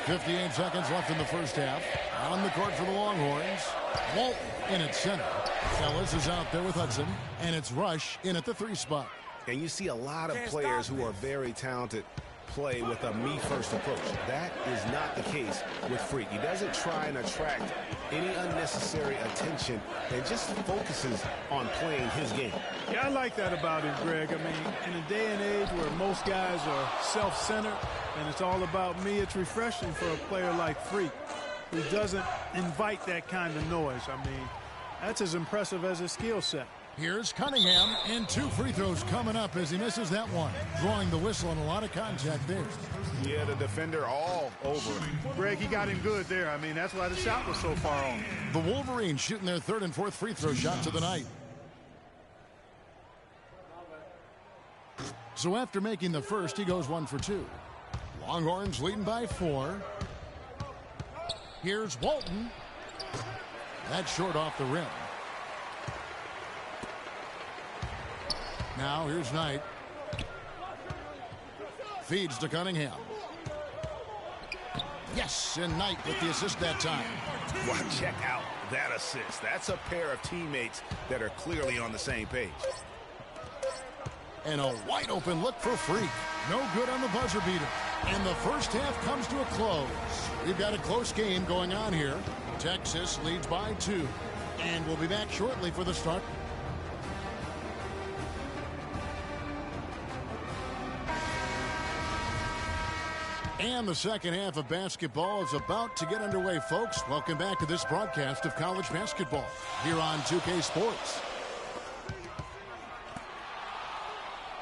58 seconds left in the first half. On the court for the Longhorns. Walton in at center. Ellis is out there with Hudson. And it's Rush in at the 3 spot. And you see a lot of players who are very talented play with a me-first approach. That is not the case with Freak. He doesn't try and attract any unnecessary attention and just focuses on playing his game. Yeah, I like that about him, Greg. I mean, in a day and age where most guys are self-centered and it's all about me, it's refreshing for a player like Freak who doesn't invite that kind of noise. I mean, that's as impressive as his skill set. Here's Cunningham, and 2 free throws coming up as he misses that one. Drawing the whistle and a lot of contact there. Yeah, the defender all over him. Greg, he got him good there. I mean, that's why the shot was so far on. The Wolverines shooting their 3rd and 4th free throw shots of the night. So after making the first, he goes 1 for 2. Longhorns leading by 4. Here's Walton. That's short off the rim. Now here's Knight. Feeds to Cunningham. Yes, and Knight with the assist that time. Well, check out that assist. That's a pair of teammates that are clearly on the same page. And a wide open look for Freak. No good on the buzzer beater. And the first half comes to a close. We've got a close game going on here. Texas leads by 2. And we'll be back shortly for the start. And the second half of basketball is about to get underway, folks. Welcome back to this broadcast of college basketball here on 2K Sports.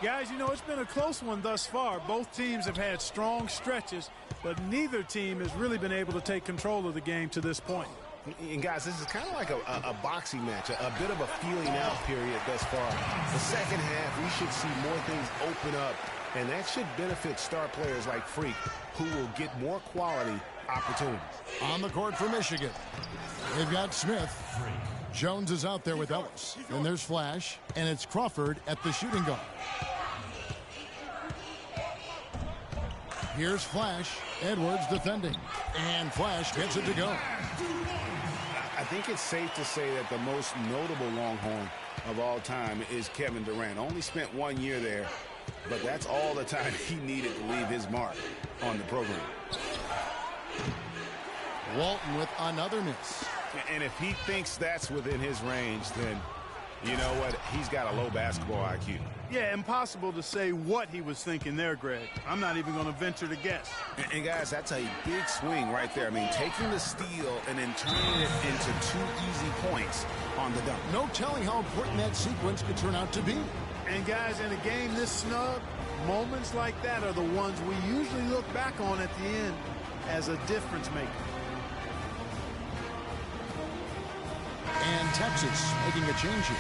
Guys, you know, it's been a close one thus far. Both teams have had strong stretches, but neither team has really been able to take control of the game to this point. And guys, this is kind of like a boxing match, a bit of a feeling out period thus far. The second half, we should see more things open up, and that should benefit star players like Freak, who will get more quality opportunities. On the court for Michigan, they've got Smith. Jones is out there with Ellis. And there's Flash, and it's Crawford at the shooting guard. Here's Flash. Edwards defending. And Flash gets it to go. I think it's safe to say that the most notable Longhorn of all time is Kevin Durant. Only spent 1 year there, but that's all the time he needed to leave his mark on the program. Walton with another miss. And if he thinks that's within his range, then you know what? He's got a low basketball IQ. Yeah, impossible to say what he was thinking there, Greg. I'm not even going to venture to guess. And guys, that's a big swing right there. I mean, taking the steal and then turning it into 2 easy points on the dunk. No telling how important that sequence could turn out to be. And guys, in a game this snug, moments like that are the ones we usually look back on at the end as a difference maker. And Texas making a change here.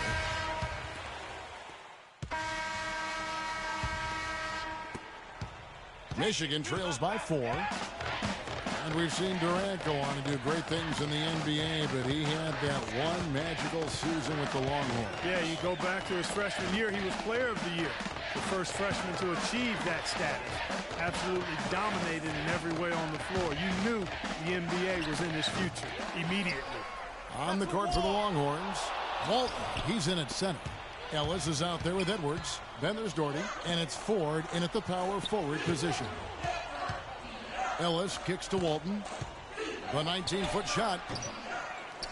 Michigan trails by 4. And we've seen Durant go on and do great things in the NBA, but he had that one magical season with the Longhorns. Yeah, you go back to his freshman year, he was player of the year. The first freshman to achieve that status. Absolutely dominated in every way on the floor. You knew the NBA was in his future immediately. On the court for the Longhorns, Walton, he's in at center. Ellis is out there with Edwards. Then there's Doherty, and it's Ford in at the power forward position. Ellis kicks to Walton. The 19-foot shot,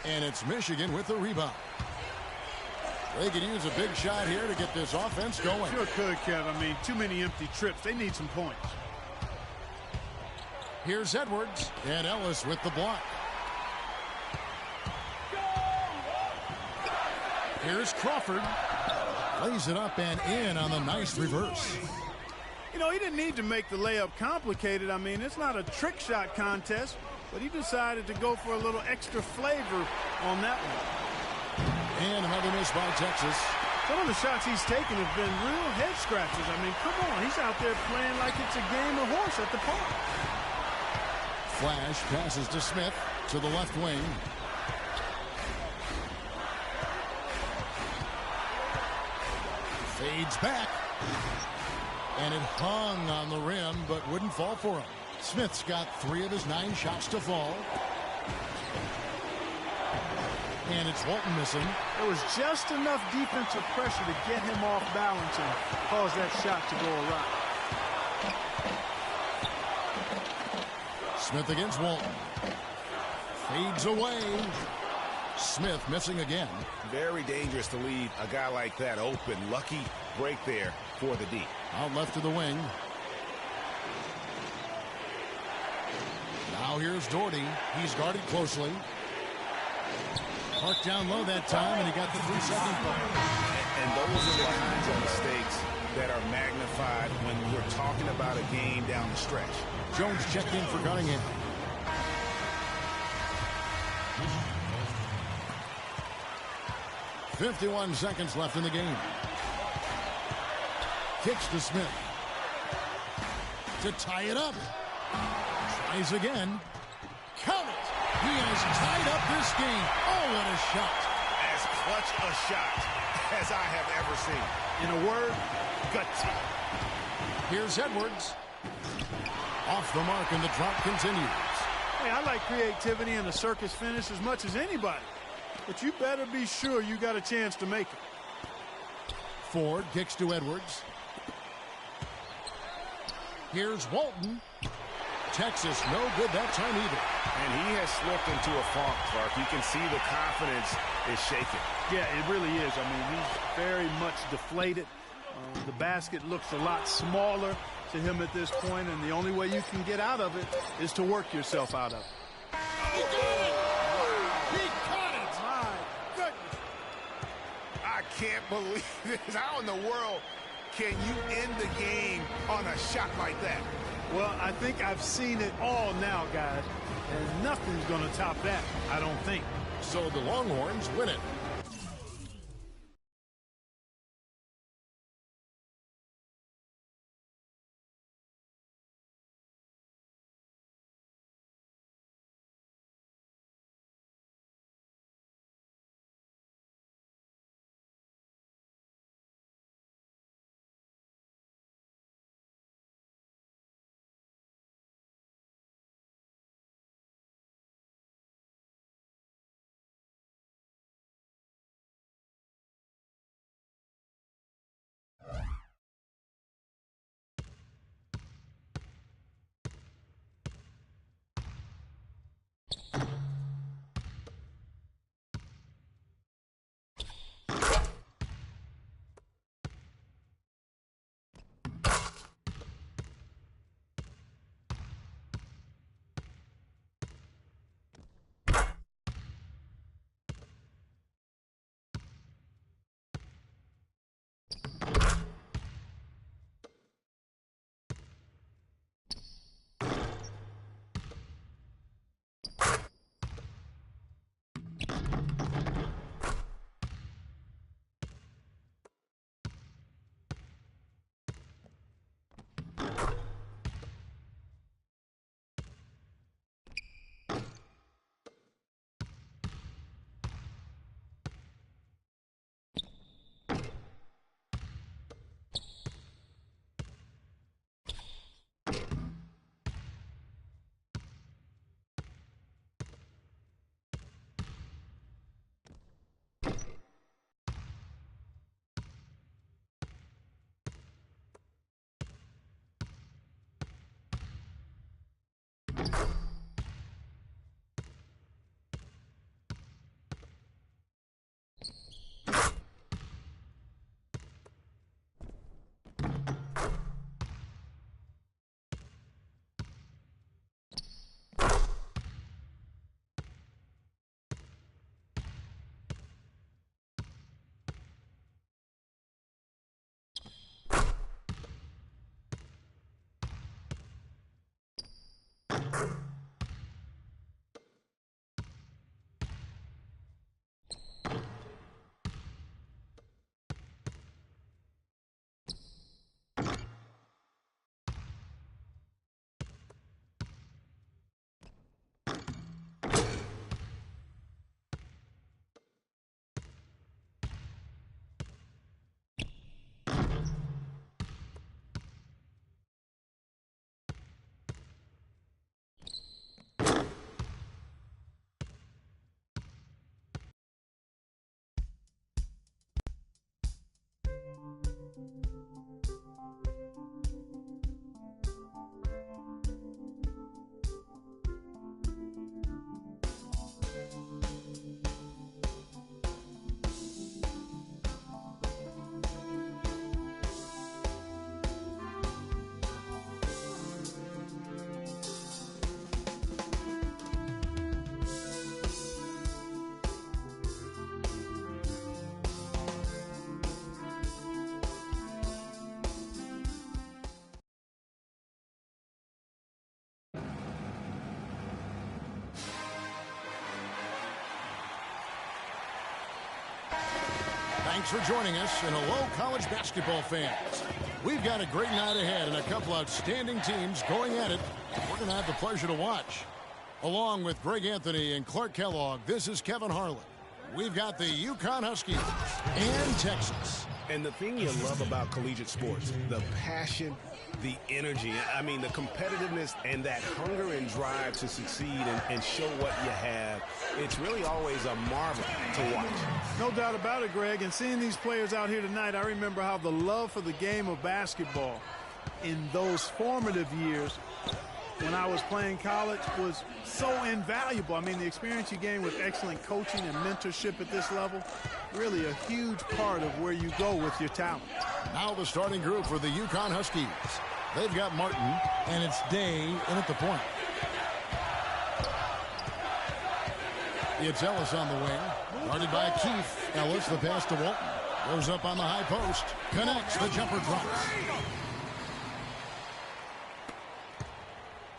and it's Michigan with the rebound. They could use a big shot here to get this offense going. Sure could, Kev. I mean, too many empty trips. They need some points. Here's Edwards, and Ellis with the block. Here's Crawford. Lays it up and in on the nice reverse. You know, he didn't need to make the layup complicated. I mean, it's not a trick shot contest, but he decided to go for a little extra flavor on that one. And another miss by Texas. Some of the shots he's taken have been real head scratchers. I mean, come on. He's out there playing like it's a game of horse at the park. Flash passes to Smith to the left wing. Fades back. And it hung on the rim, but wouldn't fall for him. Smith's got 3 of his 9 shots to fall. And it's Walton missing. There was just enough defensive pressure to get him off balance and cause that shot to go awry. Smith against Walton. Fades away. Smith missing again. Very dangerous to leave a guy like that open. Lucky break there for the D. Out left to the wing. Now here's Doherty. He's guarded closely. Parked down low that time, and he got the 3-second ball. And those are the kinds of mistakes that are magnified when we're talking about a game down the stretch. Jones checked in for Cunningham. .51 seconds left in the game. Kicks to Smith. To tie it up. Tries again. Count it. He has tied up this game. Oh, what a shot. As clutch a shot as I have ever seen. In a word, gutsy. Here's Edwards. Off the mark, and the drop continues. Hey, I like creativity and a circus finish as much as anybody. But you better be sure you got a chance to make it. Ford kicks to Edwards. Here's Walton. Texas, no good that time either. And he has slipped into a funk, Clark. You can see the confidence is shaking. Yeah, it really is. I mean, he's very much deflated. The basket looks a lot smaller to him at this point, and the only way you can get out of it is to work yourself out of it. He caught it! My goodness. I can't believe this. How in the world can you end the game on a shot like that? Well, I think I've seen it all now, guys, and nothing's going to top that, I don't think. So the Longhorns win it. Thanks for joining us, and hello, college basketball fans. We've got a great night ahead and a couple outstanding teams going at it. We're going to have the pleasure to watch. Along with Greg Anthony and Clark Kellogg, this is Kevin Harlan. We've got the UConn Huskies and Texas. And the thing you love about collegiate sports, the passion, the energy, I mean, the competitiveness and that hunger and drive to succeed and show what you have, it's really always a marvel to watch. No doubt about it, Greg. And seeing these players out here tonight, I remember how the love for the game of basketball in those formative years when I was playing college was so invaluable. I mean, the experience you gain with excellent coaching and mentorship at this level, really a huge part of where you go with your talent. Now the starting group for the UConn Huskies. They've got Martin, and it's Day in at the point. It's Ellis on the wing. Guarded by Keefe. Ellis, the pass to Walton. Goes up on the high post. Connects. The jumper drops.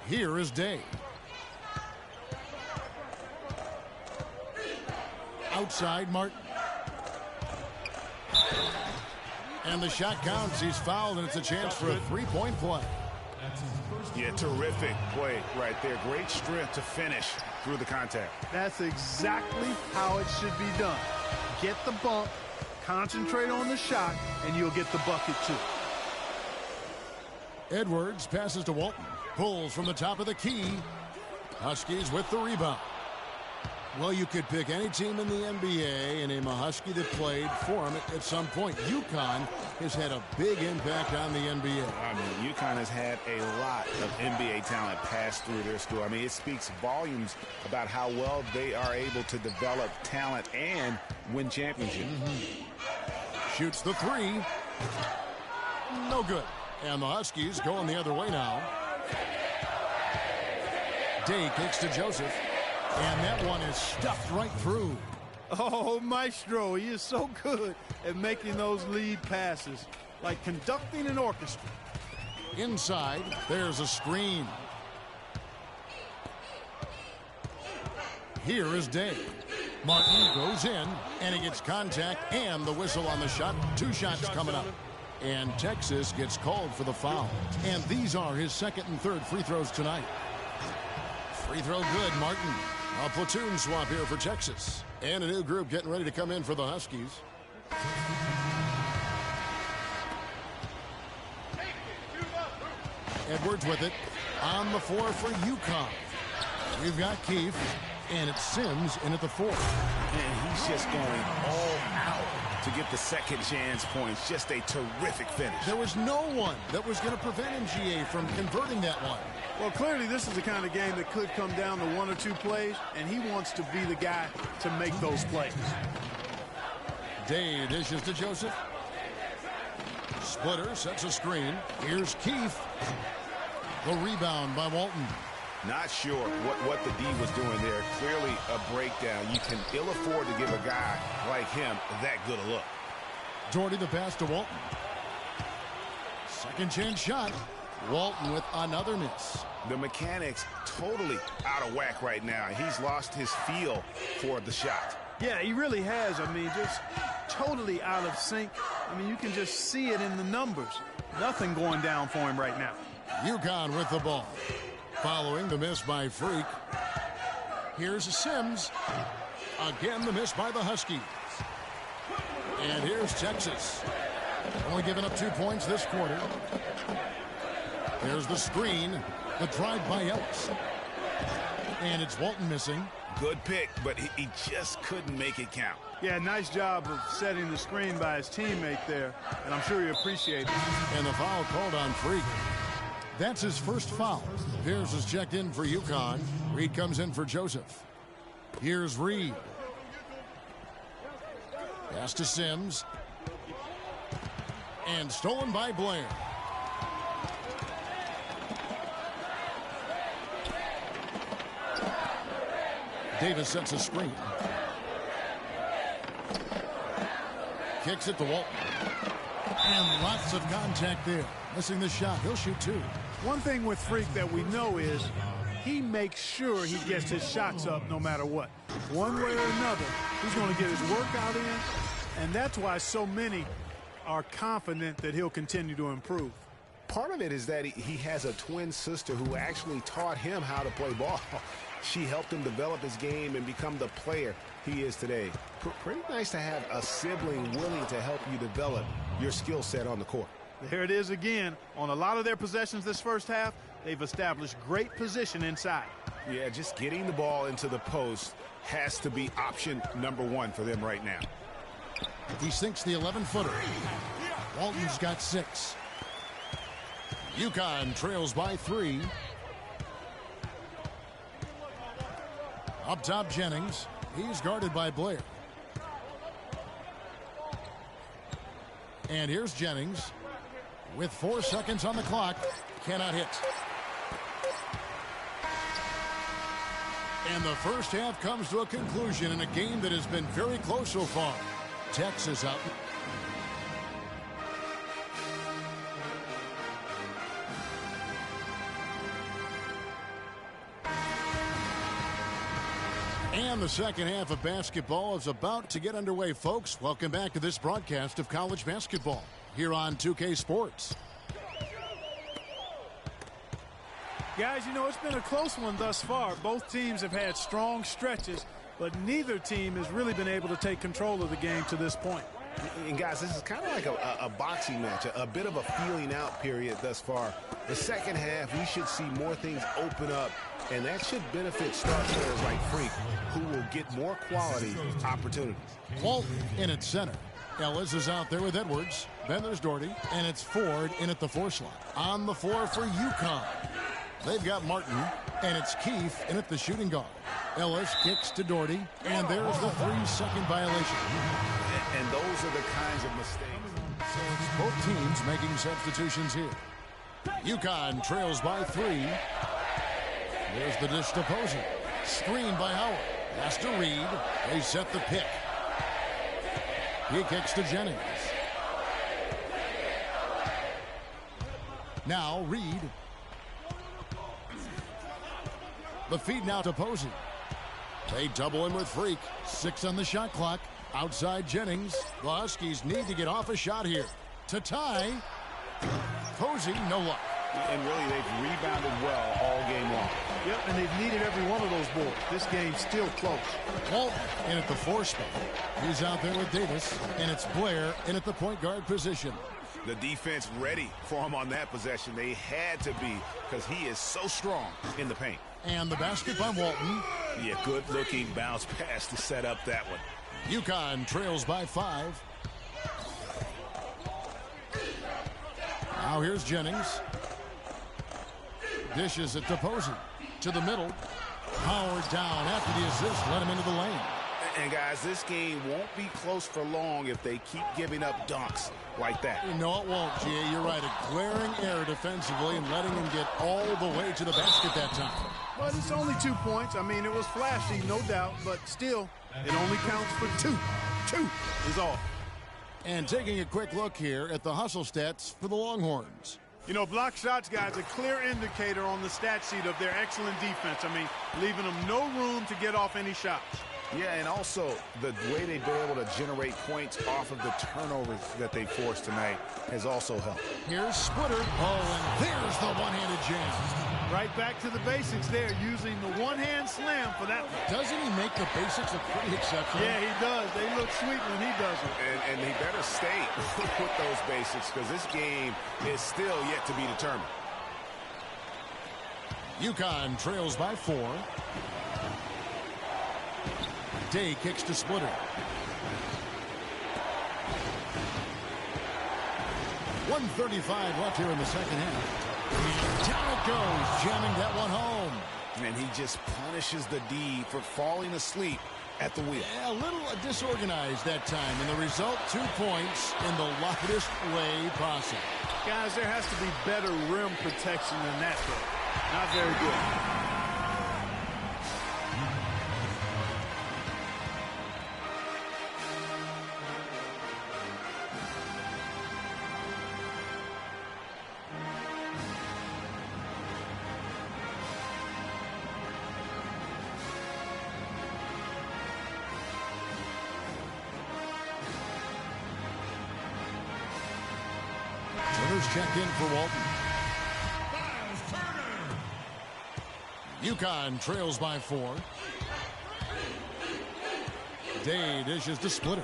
Here is Day. Outside, Martin. And the shot counts. He's fouled, and it's a chance for a three-point play. Yeah, terrific play right there. Great strength to finish through the contact. That's exactly how it should be done. Get the bump, concentrate on the shot, and you'll get the bucket too. Edwards passes to Walton. Pulls from the top of the key. Huskies with the rebound. Well, you could pick any team in the NBA and name a Husky that played for them at some point. UConn has had a big impact on the NBA. I mean, UConn has had a lot of NBA talent pass through their school. I mean, it speaks volumes about how well they are able to develop talent and win championships. Shoots the three. No good. And the Huskies going the other way now. Day kicks to Joseph. And that one is stuffed right through. Oh, Maestro, he is so good at making those lead passes, like conducting an orchestra. Inside, there's a screen. Here is Day. Martin goes in, and he gets contact and the whistle on the shot. Two shots coming up. And Texas gets called for the foul. And these are his second and third free throws tonight. Free throw good, Martin. A platoon swap here for Texas. And a new group getting ready to come in for the Huskies. Edwards with it. On the floor for UConn. We've got Keefe. And it's Sims in at the four. And he's just going all out to get the second chance points. Just a terrific finish. There was no one that was going to prevent MGA from converting that one. Well, clearly this is the kind of game that could come down to one or two plays, and he wants to be the guy to make those plays. Day dishes to Joseph. Splitter sets a screen. Here's Keefe. The rebound by Walton. Not sure what the D was doing there. Clearly a breakdown. You can ill afford to give a guy like him that good a look. Doherty the pass to Walton. Second chance shot. Walton with another miss. The mechanics totally out of whack right now. He's lost his feel for the shot. Yeah, he really has. I mean, just totally out of sync. I mean, you can just see it in the numbers. Nothing going down for him right now. UConn with the ball. Following the miss by Freak. Here's Sims. Again, the miss by the Huskies. And here's Texas. Only giving up 2 points this quarter. There's the screen. The drive by Ellis. And it's Walton missing. Good pick, but he just couldn't make it count. Yeah, nice job of setting the screen by his teammate there, and I'm sure he appreciates it. And the foul called on Freak. That's his first foul. Pierce is checked in for UConn. Reed comes in for Joseph. Here's Reed. Pass to Sims. And stolen by Blair. Davis sets a screen. Kicks it to Walton. And lots of contact there. Missing the shot. He'll shoot two. One thing with Freak that we know is he makes sure he gets his shots up no matter what. One way or another, he's going to get his workout in, and that's why so many are confident that he'll continue to improve. Part of it is that he has a twin sister who actually taught him how to play ball. She helped him develop his game and become the player he is today. Pretty nice to have a sibling willing to help you develop your skill set on the court. There it is again. On a lot of their possessions this first half, they've established great position inside. Yeah, just getting the ball into the post has to be option number one for them right now. He sinks the 11-footer. Walton's got 6. UConn trails by 3. Up top, Jennings. He's guarded by Blair. And here's Jennings. With 4 seconds on the clock, cannot hit. And the first half comes to a conclusion in a game that has been very close so far. Texas out. And the second half of basketball is about to get underway, folks. Welcome back to this broadcast of college basketball here on 2K Sports. Guys, you know, it's been a close one thus far. Both teams have had strong stretches, but neither team has really been able to take control of the game to this point. And guys, this is kind of like a boxing match, a bit of a feeling out period thus far. The second half, we should see more things open up, and that should benefit star players like Freak, who will get more quality opportunities. Walton in at center. Ellis is out there with Edwards. Then there's Doherty, and it's Ford in at the 4 slot. On the floor for UConn. They've got Martin, and it's Keefe in at the shooting guard. Ellis kicks to Doherty, and there's the 3-second violation. And those are the kinds of mistakes. So it's both teams making substitutions here. UConn trails by 3. There's the dish to Posey. Screen by Howard. Has to Reed. They set the pick. He kicks to Jennings. Now Reed. The feed now to Posey. They double him with Freak. 6 on the shot clock. Outside Jennings. The Huskies need to get off a shot here. To tie. Posey, no luck. And really, they've rebounded well all game long. Yep, and they've needed every one of those boards. This game's still close. Walton in at the 4 spot. He's out there with Davis, and it's Blair in at the point guard position. The defense ready for him on that possession. They had to be, because he is so strong in the paint. And the basket by Walton. Yeah, good-looking bounce pass to set up that one. UConn trails by 5. Now here's Jennings. Dishes it to Posey. To the middle. Howard down after the assist. Let him into the lane. And guys, this game won't be close for long if they keep giving up dunks like that. No, it won't, G.A. You're right. A glaring error defensively and letting him get all the way to the basket that time. But it's only 2 points. I mean, it was flashy, no doubt, but still, it only counts for 2. 2 is all. And taking a quick look here at the hustle stats for the Longhorns. You know, block shots, guys, a clear indicator on the stat sheet of their excellent defense. I mean, leaving them no room to get off any shots. Yeah, and also the way they've been able to generate points off of the turnovers that they forced tonight has also helped. Here's Splitter. Oh, and there's the one-handed jam. Right back to the basics there, using the one-hand slam for that one. Doesn't he make the basics look pretty exceptional? Yeah, he does. They look sweet when he does it. And he better stay with those basics, because this game is still yet to be determined. UConn trails by 4. Day kicks to Splitter. 1:35 left here in the second half. And down it goes, jamming that one home. And he just punishes the D for falling asleep at the wheel. Yeah, a little disorganized that time, and the result, 2 points in the lightest way possible. Guys, there has to be better rim protection than that, though. Not very good. Checked in for Walton. UConn trails by 4. Day dishes to Splitter.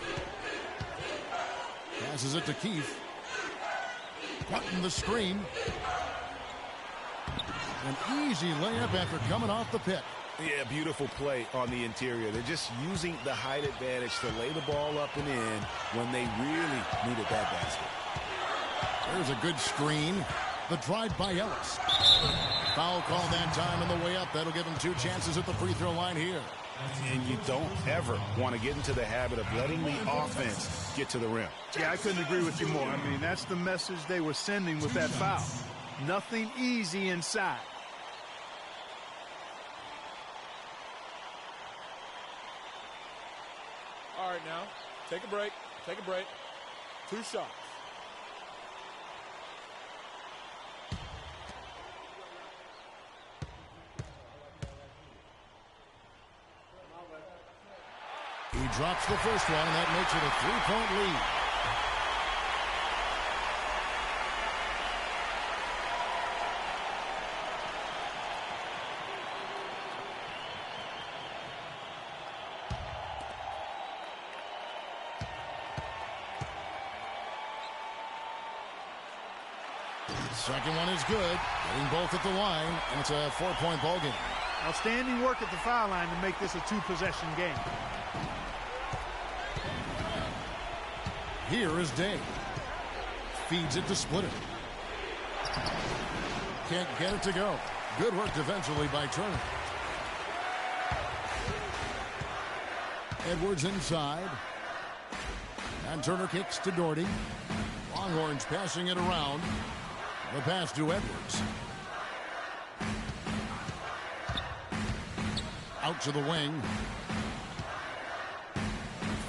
Passes it to Keefe. Cutting the screen. An easy layup after coming off the pick. Yeah, beautiful play on the interior. They're just using the height advantage to lay the ball up and in when they really needed that basket. There's a good screen. The drive by Ellis. Foul call that time on the way up. That'll give him 2 chances at the free throw line here. And you don't ever want to get into the habit of letting the offense get to the rim. Yeah, I couldn't agree with you more. I mean, that's the message they were sending with that foul. Nothing easy inside. All right, now, take a break. Take a break. 2 shots. He drops the first one, and that makes it a 3-point lead. Second one is good, getting both at the line, and it's a 4-point ball game. Outstanding work at the foul line to make this a 2-possession game. Here is Day. Feeds it to Splitter. Can't get it to go. Good work defensively by Turner. Edwards inside. And Turner kicks to Doherty. Longhorns passing it around. The pass to Edwards. Out to the wing.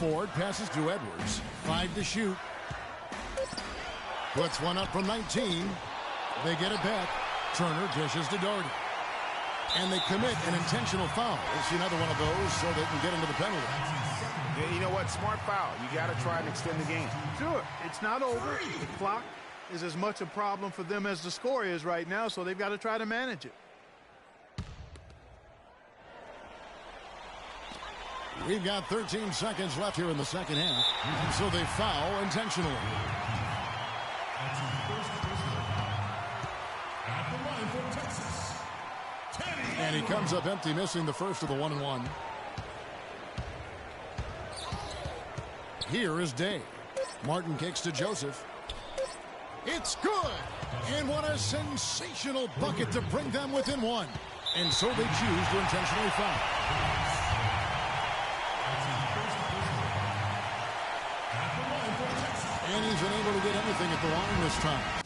Ford passes to Edwards. 5 to shoot. Puts one up from 19. They get it back. Turner dishes to Doherty. And they commit an intentional foul. It's another one of those so they can get into the penalty. Yeah, you know what? Smart foul. You got to try and extend the game. Sure. It's not over. The clock is as much a problem for them as the score is right now, so they've got to try to manage it. We've got 13 seconds left here in the second half. And so they foul intentionally. And he comes up empty, missing the first of the 1-and-1. Here is Day. Martin kicks to Joseph. It's good! And what a sensational bucket to bring them within one. And so they choose to intentionally foul. And he's been able to get anything at the line this time.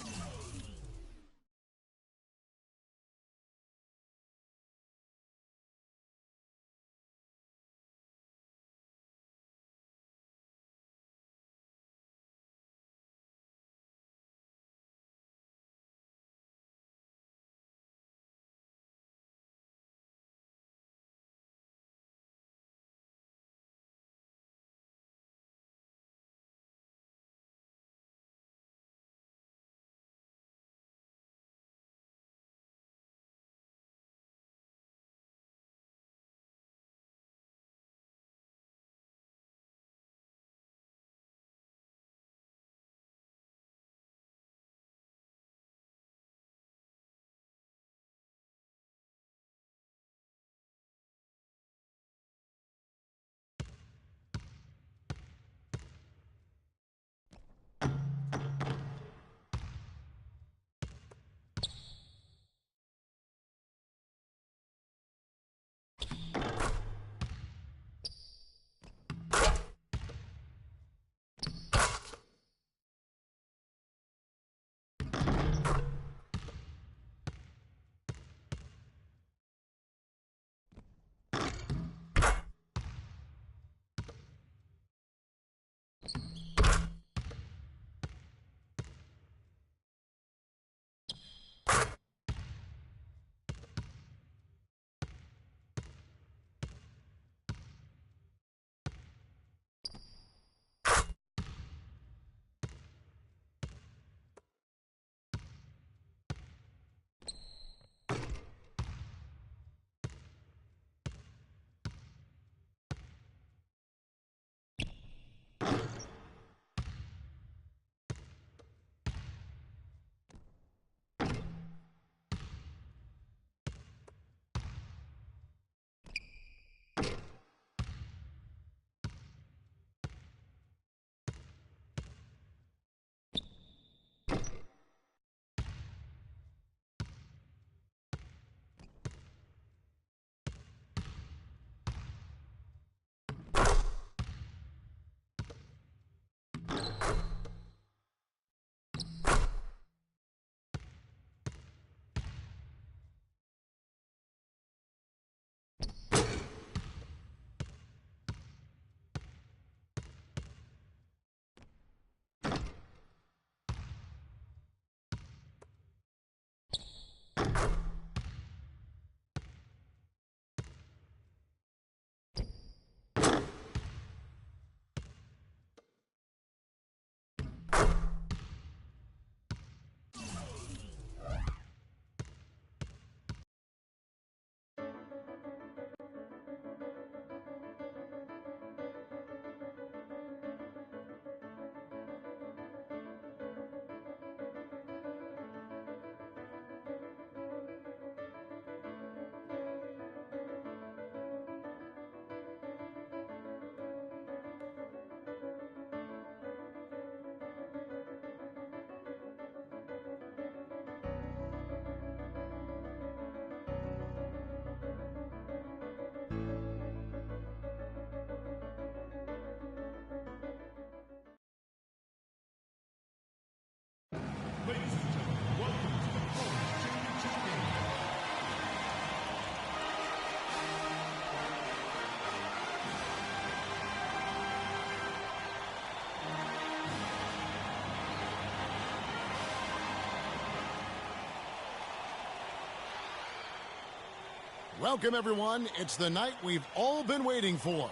Welcome, everyone. It's the night we've all been waiting for.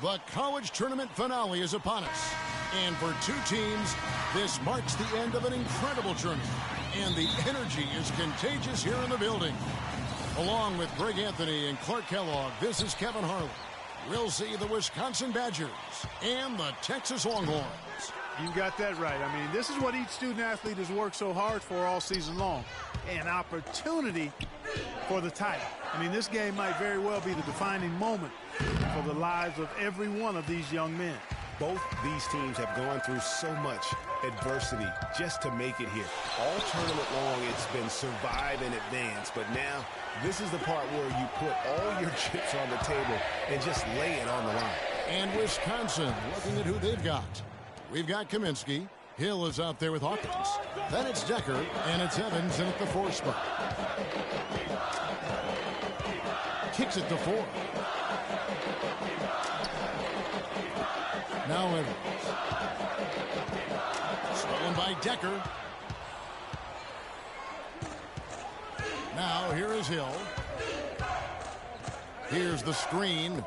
The college tournament finale is upon us. And for two teams, this marks the end of an incredible journey. And the energy is contagious here in the building. Along with Greg Anthony and Clark Kellogg, this is Kevin Harlan. We'll see the Wisconsin Badgers and the Texas Longhorns. You got that right. I mean, this is what each student-athlete has worked so hard for all season long. An opportunity for the title. I mean, this game might very well be the defining moment for the lives of every one of these young men. Both these teams have gone through so much adversity just to make it here. All tournament long, it's been survive and advance. But now, this is the part where you put all your chips on the table and just lay it on the line. And Wisconsin, looking at who they've got. We've got Kaminsky. Hill is out there with Hawkins. Then it's Decker, and it's Evans in at the 4 spot. Kicks it to 4. Now Evans. Stolen by Decker. Now here is Hill. Here's the screen.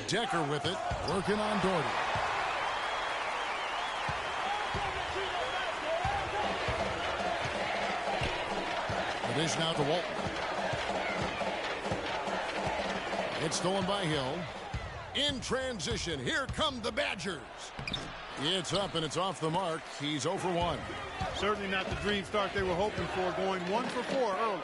Decker with it, working on Doherty. The dish now to Walton. It's stolen by Hill. In transition, here come the Badgers. It's up and it's off the mark. He's 0 for 1. Certainly not the dream start they were hoping for, going 1 for 4 early.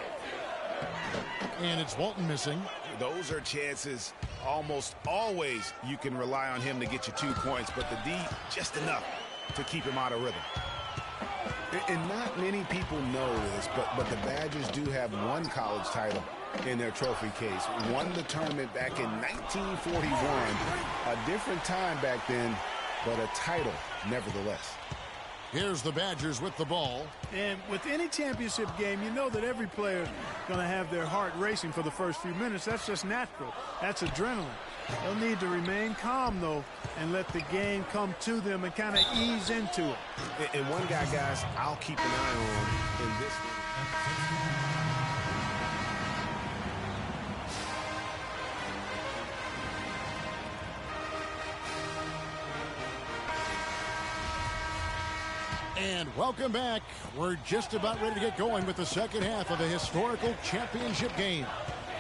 And it's Walton missing. Those are chances almost always you can rely on him to get you 2 points, but the D, just enough to keep him out of rhythm. And not many people know this, but the Badgers do have one college title in their trophy case. Won the tournament back in 1941. A different time back then, but a title nevertheless. Here's the Badgers with the ball. And with any championship game, you know that every player is going to have their heart racing for the first few minutes. That's just natural. That's adrenaline. They'll need to remain calm, though, and let the game come to them and kind of ease into it. And one guy, guys, I'll keep an eye on in this game. And welcome back. We're just about ready to get going with the second half of a historical championship game.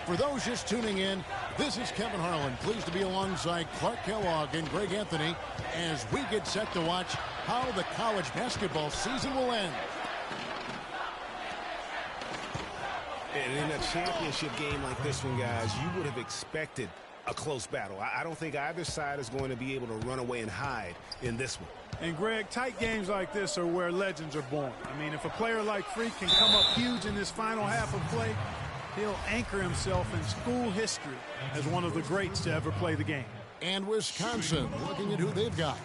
For those just tuning in, this is Kevin Harlan, pleased to be alongside Clark Kellogg and Greg Anthony as we get set to watch how the college basketball season will end. And in a championship game like this one, guys, you would have expected a close battle. I don't think either side is going to be able to run away and hide in this one. And, Greg, tight games like this are where legends are born. I mean, if a player like Freak can come up huge in this final half of play, he'll anchor himself in school history as one of the greats to ever play the game. And Wisconsin, looking at who they've got.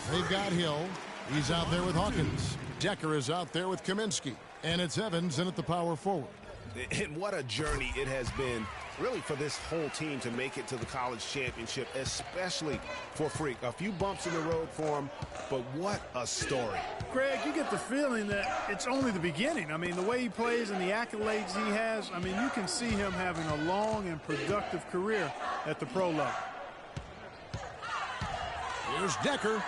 They've got Hill. He's out there with Hawkins. Decker is out there with Kaminsky. And it's Evans in at the power forward. And what a journey it has been, really, for this whole team to make it to the college championship, especially for Freak. A few bumps in the road for him, but what a story. Greg, you get the feeling that it's only the beginning. I mean, the way he plays and the accolades he has, I mean, you can see him having a long and productive career at the pro level. Here's Decker.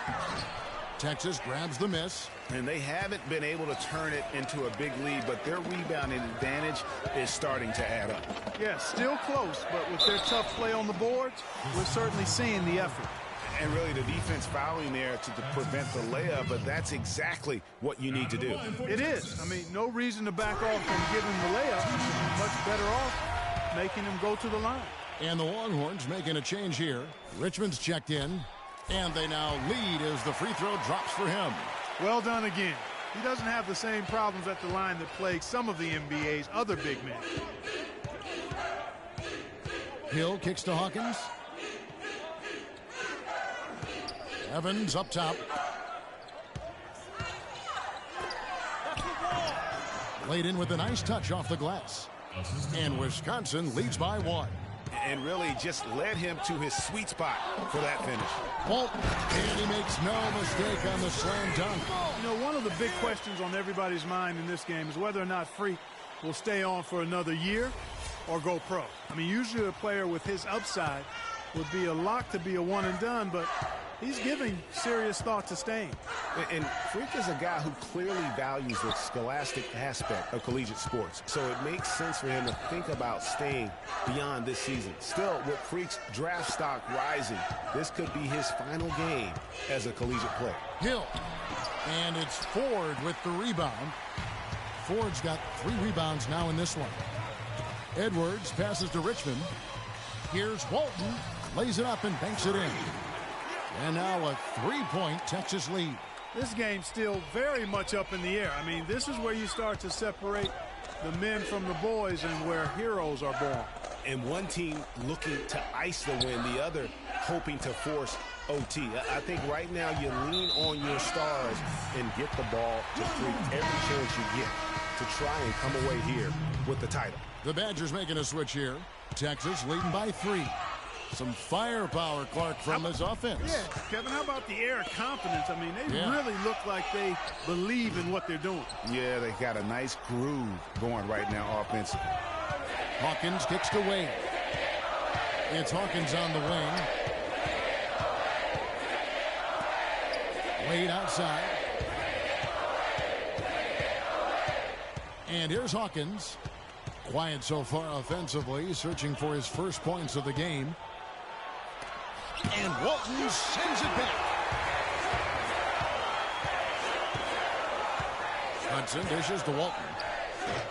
Texas grabs the miss. And they haven't been able to turn it into a big lead, but their rebounding advantage is starting to add up. Yeah, still close, but with their tough play on the boards, we're certainly seeing the effort. And really, the defense fouling there to prevent the layup, but that's exactly what you need to do. It is. I mean, no reason to back off from giving the layup. Much better off making him go to the line. And the Longhorns making a change here. Richmond's checked in, and they now lead as the free throw drops for him. Well done again. He doesn't have the same problems at the line that plague some of the NBA's other big men. Hill kicks to Hawkins. Evans up top. Laid in with a nice touch off the glass. And Wisconsin leads by 1. And really just led him to his sweet spot for that finish. Walton, and he makes no mistake on the slam dunk. You know, one of the big questions on everybody's mind in this game is whether or not Freak will stay on for another year or go pro. I mean, usually a player with his upside would be a lock to be a one and done, but he's giving serious thought to staying. And Freak is a guy who clearly values the scholastic aspect of collegiate sports, so it makes sense for him to think about staying beyond this season. Still, with Freak's draft stock rising, this could be his final game as a collegiate player. Hill, and it's Ford with the rebound. Ford's got 3 rebounds now in this one. Edwards passes to Richmond. Here's Walton, lays it up and banks it in. And now a 3-point Texas lead. This game's still very much up in the air. I mean, this is where you start to separate the men from the boys and where heroes are born. And one team looking to ice the win, the other hoping to force OT. I think right now you lean on your stars and get the ball to Freak every chance you get to try and come away here with the title. The Badgers making a switch here. Texas leading by 3. Some firepower, Clark, from his offense. Yeah, Kevin, how about the air of confidence? I mean, they really look like they believe in what they're doing. Yeah, they got a nice groove going right now offensively. Hawkins kicks to Wade. It's Hawkins on the wing. Wade outside. And here's Hawkins. Quiet so far offensively, searching for his first points of the game. And Walton sends it back. Hudson dishes to Walton.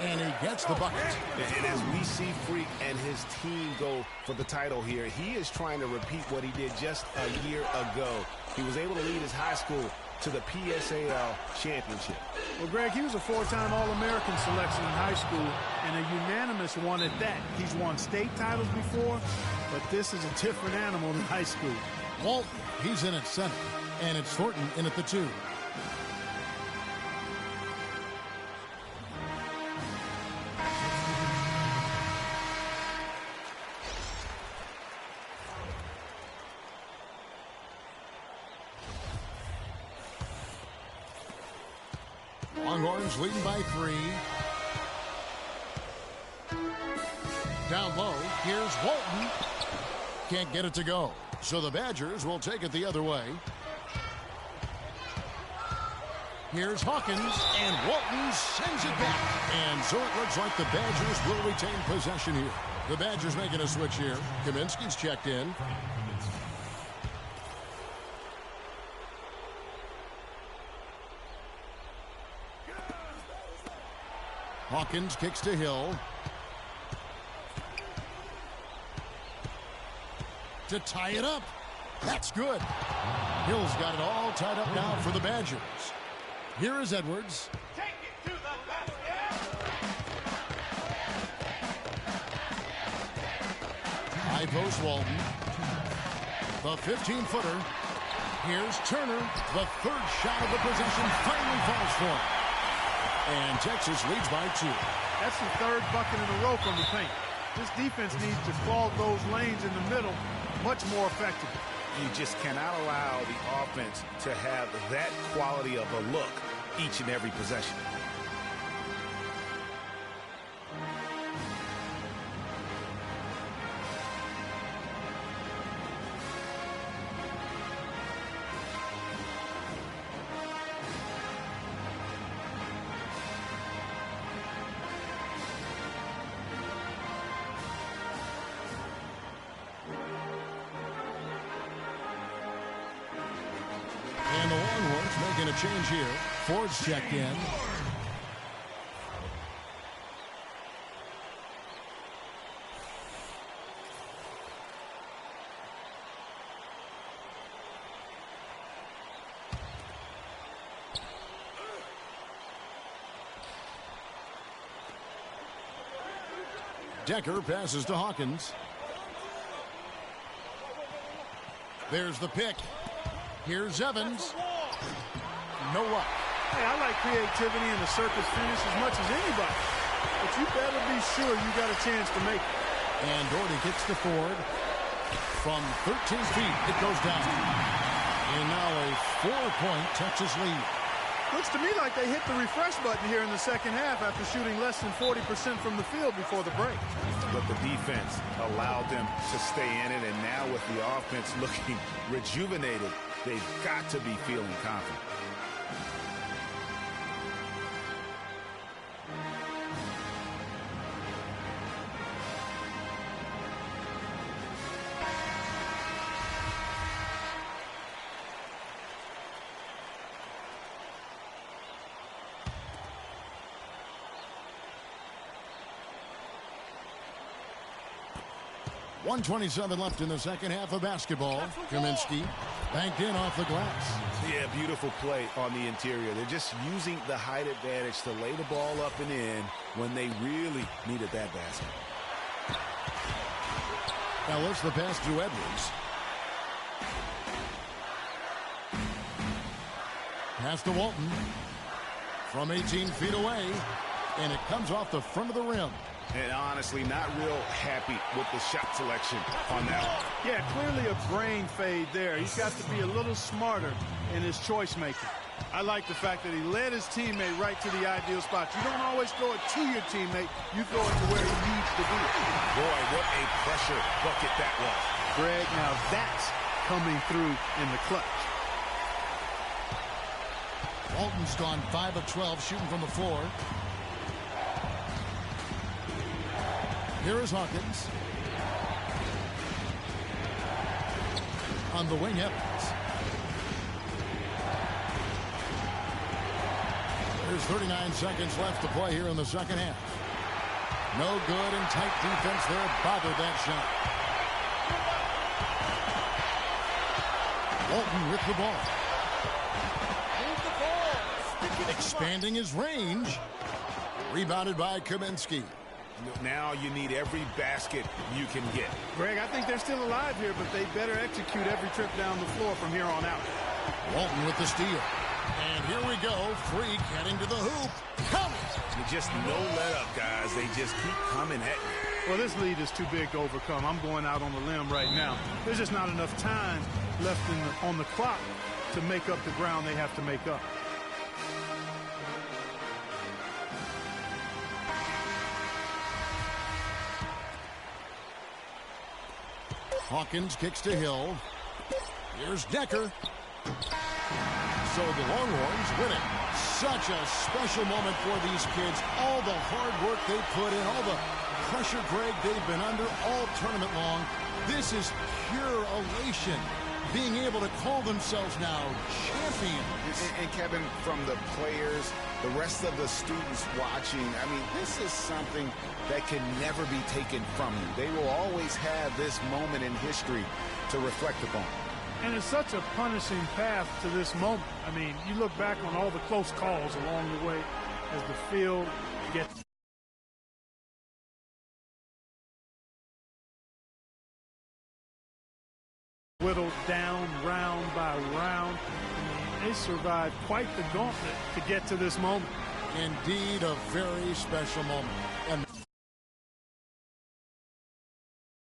And he gets the bucket. And as we see Freak and his team go for the title here, he is trying to repeat what he did just a year ago. He was able to lead his high school to the PSAL championship. Well, Greg, he was a 4-time All-American selection in high school and a unanimous one at that. He's won state titles before, but this is a different animal than high school. Walton, he's in at center, and it's Thornton in at the 2. Longhorns leading by 3. Down low, here's Walton. Can't get it to go. So the Badgers will take it the other way. Here's Hawkins, and Walton sends it back. And so it looks like the Badgers will retain possession here. The Badgers making a switch here. Kaminsky's checked in. Hawkins kicks to Hill. To tie it up. That's good. Hill's got it all tied up now for the Badgers. Here is Edwards. Take it to the basket. High post Walton. The 15-footer. Here's Turner. The third shot of the possession finally falls for him. And Texas leads by 2. That's the third bucket in a row from the paint. This defense needs to clog those lanes in the middle much more effectively. You just cannot allow the offense to have that quality of a look each and every possession. And the Longhorns making a change here. Ford's checked in. Decker passes to Hawkins. There's the pick. Here's Evans. No luck. Hey, I like creativity in the circus finish as much as anybody. But you better be sure you got a chance to make it. And Doherty kicks to Ford. From 13 feet, it goes down. And now a 4-point Texas lead. Looks to me like they hit the refresh button here in the second half after shooting less than 40% from the field before the break. But the defense allowed them to stay in it, and now with the offense looking rejuvenated, they've got to be feeling confident. .127 left in the second half of basketball. Kaminsky banked in off the glass. Yeah, beautiful play on the interior. They're just using the height advantage to lay the ball up and in when they really needed that basket. Ellis, the pass to Edwards. Pass to Walton. From 18 feet away. And it comes off the front of the rim. And honestly, not real happy with the shot selection on that one. Yeah, clearly a brain fade there. He's got to be a little smarter in his choice making. I like the fact that he led his teammate right to the ideal spot. You don't always throw it to your teammate. You throw it to where he needs to be. Boy, what a pressure bucket that was. Greg, now that's coming through in the clutch. Walton's gone 5 of 12 shooting from the floor. Here is Hawkins. On the wing, Evans. There's 39 seconds left to play here in the second half. No good, and tight defense there bothered that shot. Walton with the ball. Expanding his range. Rebounded by Kaminsky. Now you need every basket you can get. Greg, I think they're still alive here, but they better execute every trip down the floor from here on out. Walton with the steal. And here we go. Freak heading to the hoop. Coming. Just no let up, guys. They just keep coming at you. Well, this lead is too big to overcome. I'm going out on the limb right now. There's just not enough time left on the clock to make up the ground they have to make up. Hawkins kicks to Hill. Here's Decker. So the Longhorns win it. Such a special moment for these kids. All the hard work they put in, all the pressure, Greg, they've been under all tournament long. This is pure elation. Being able to call themselves now champions. And Kevin, from the players, the rest of the students watching, I mean, this is something that can never be taken from you. They will always have this moment in history to reflect upon. And it's such a punishing path to this moment. I mean, you look back on all the close calls along the way as the field gets whittled down round by round. They survived quite the gauntlet to get to this moment. Indeed, a very special moment. And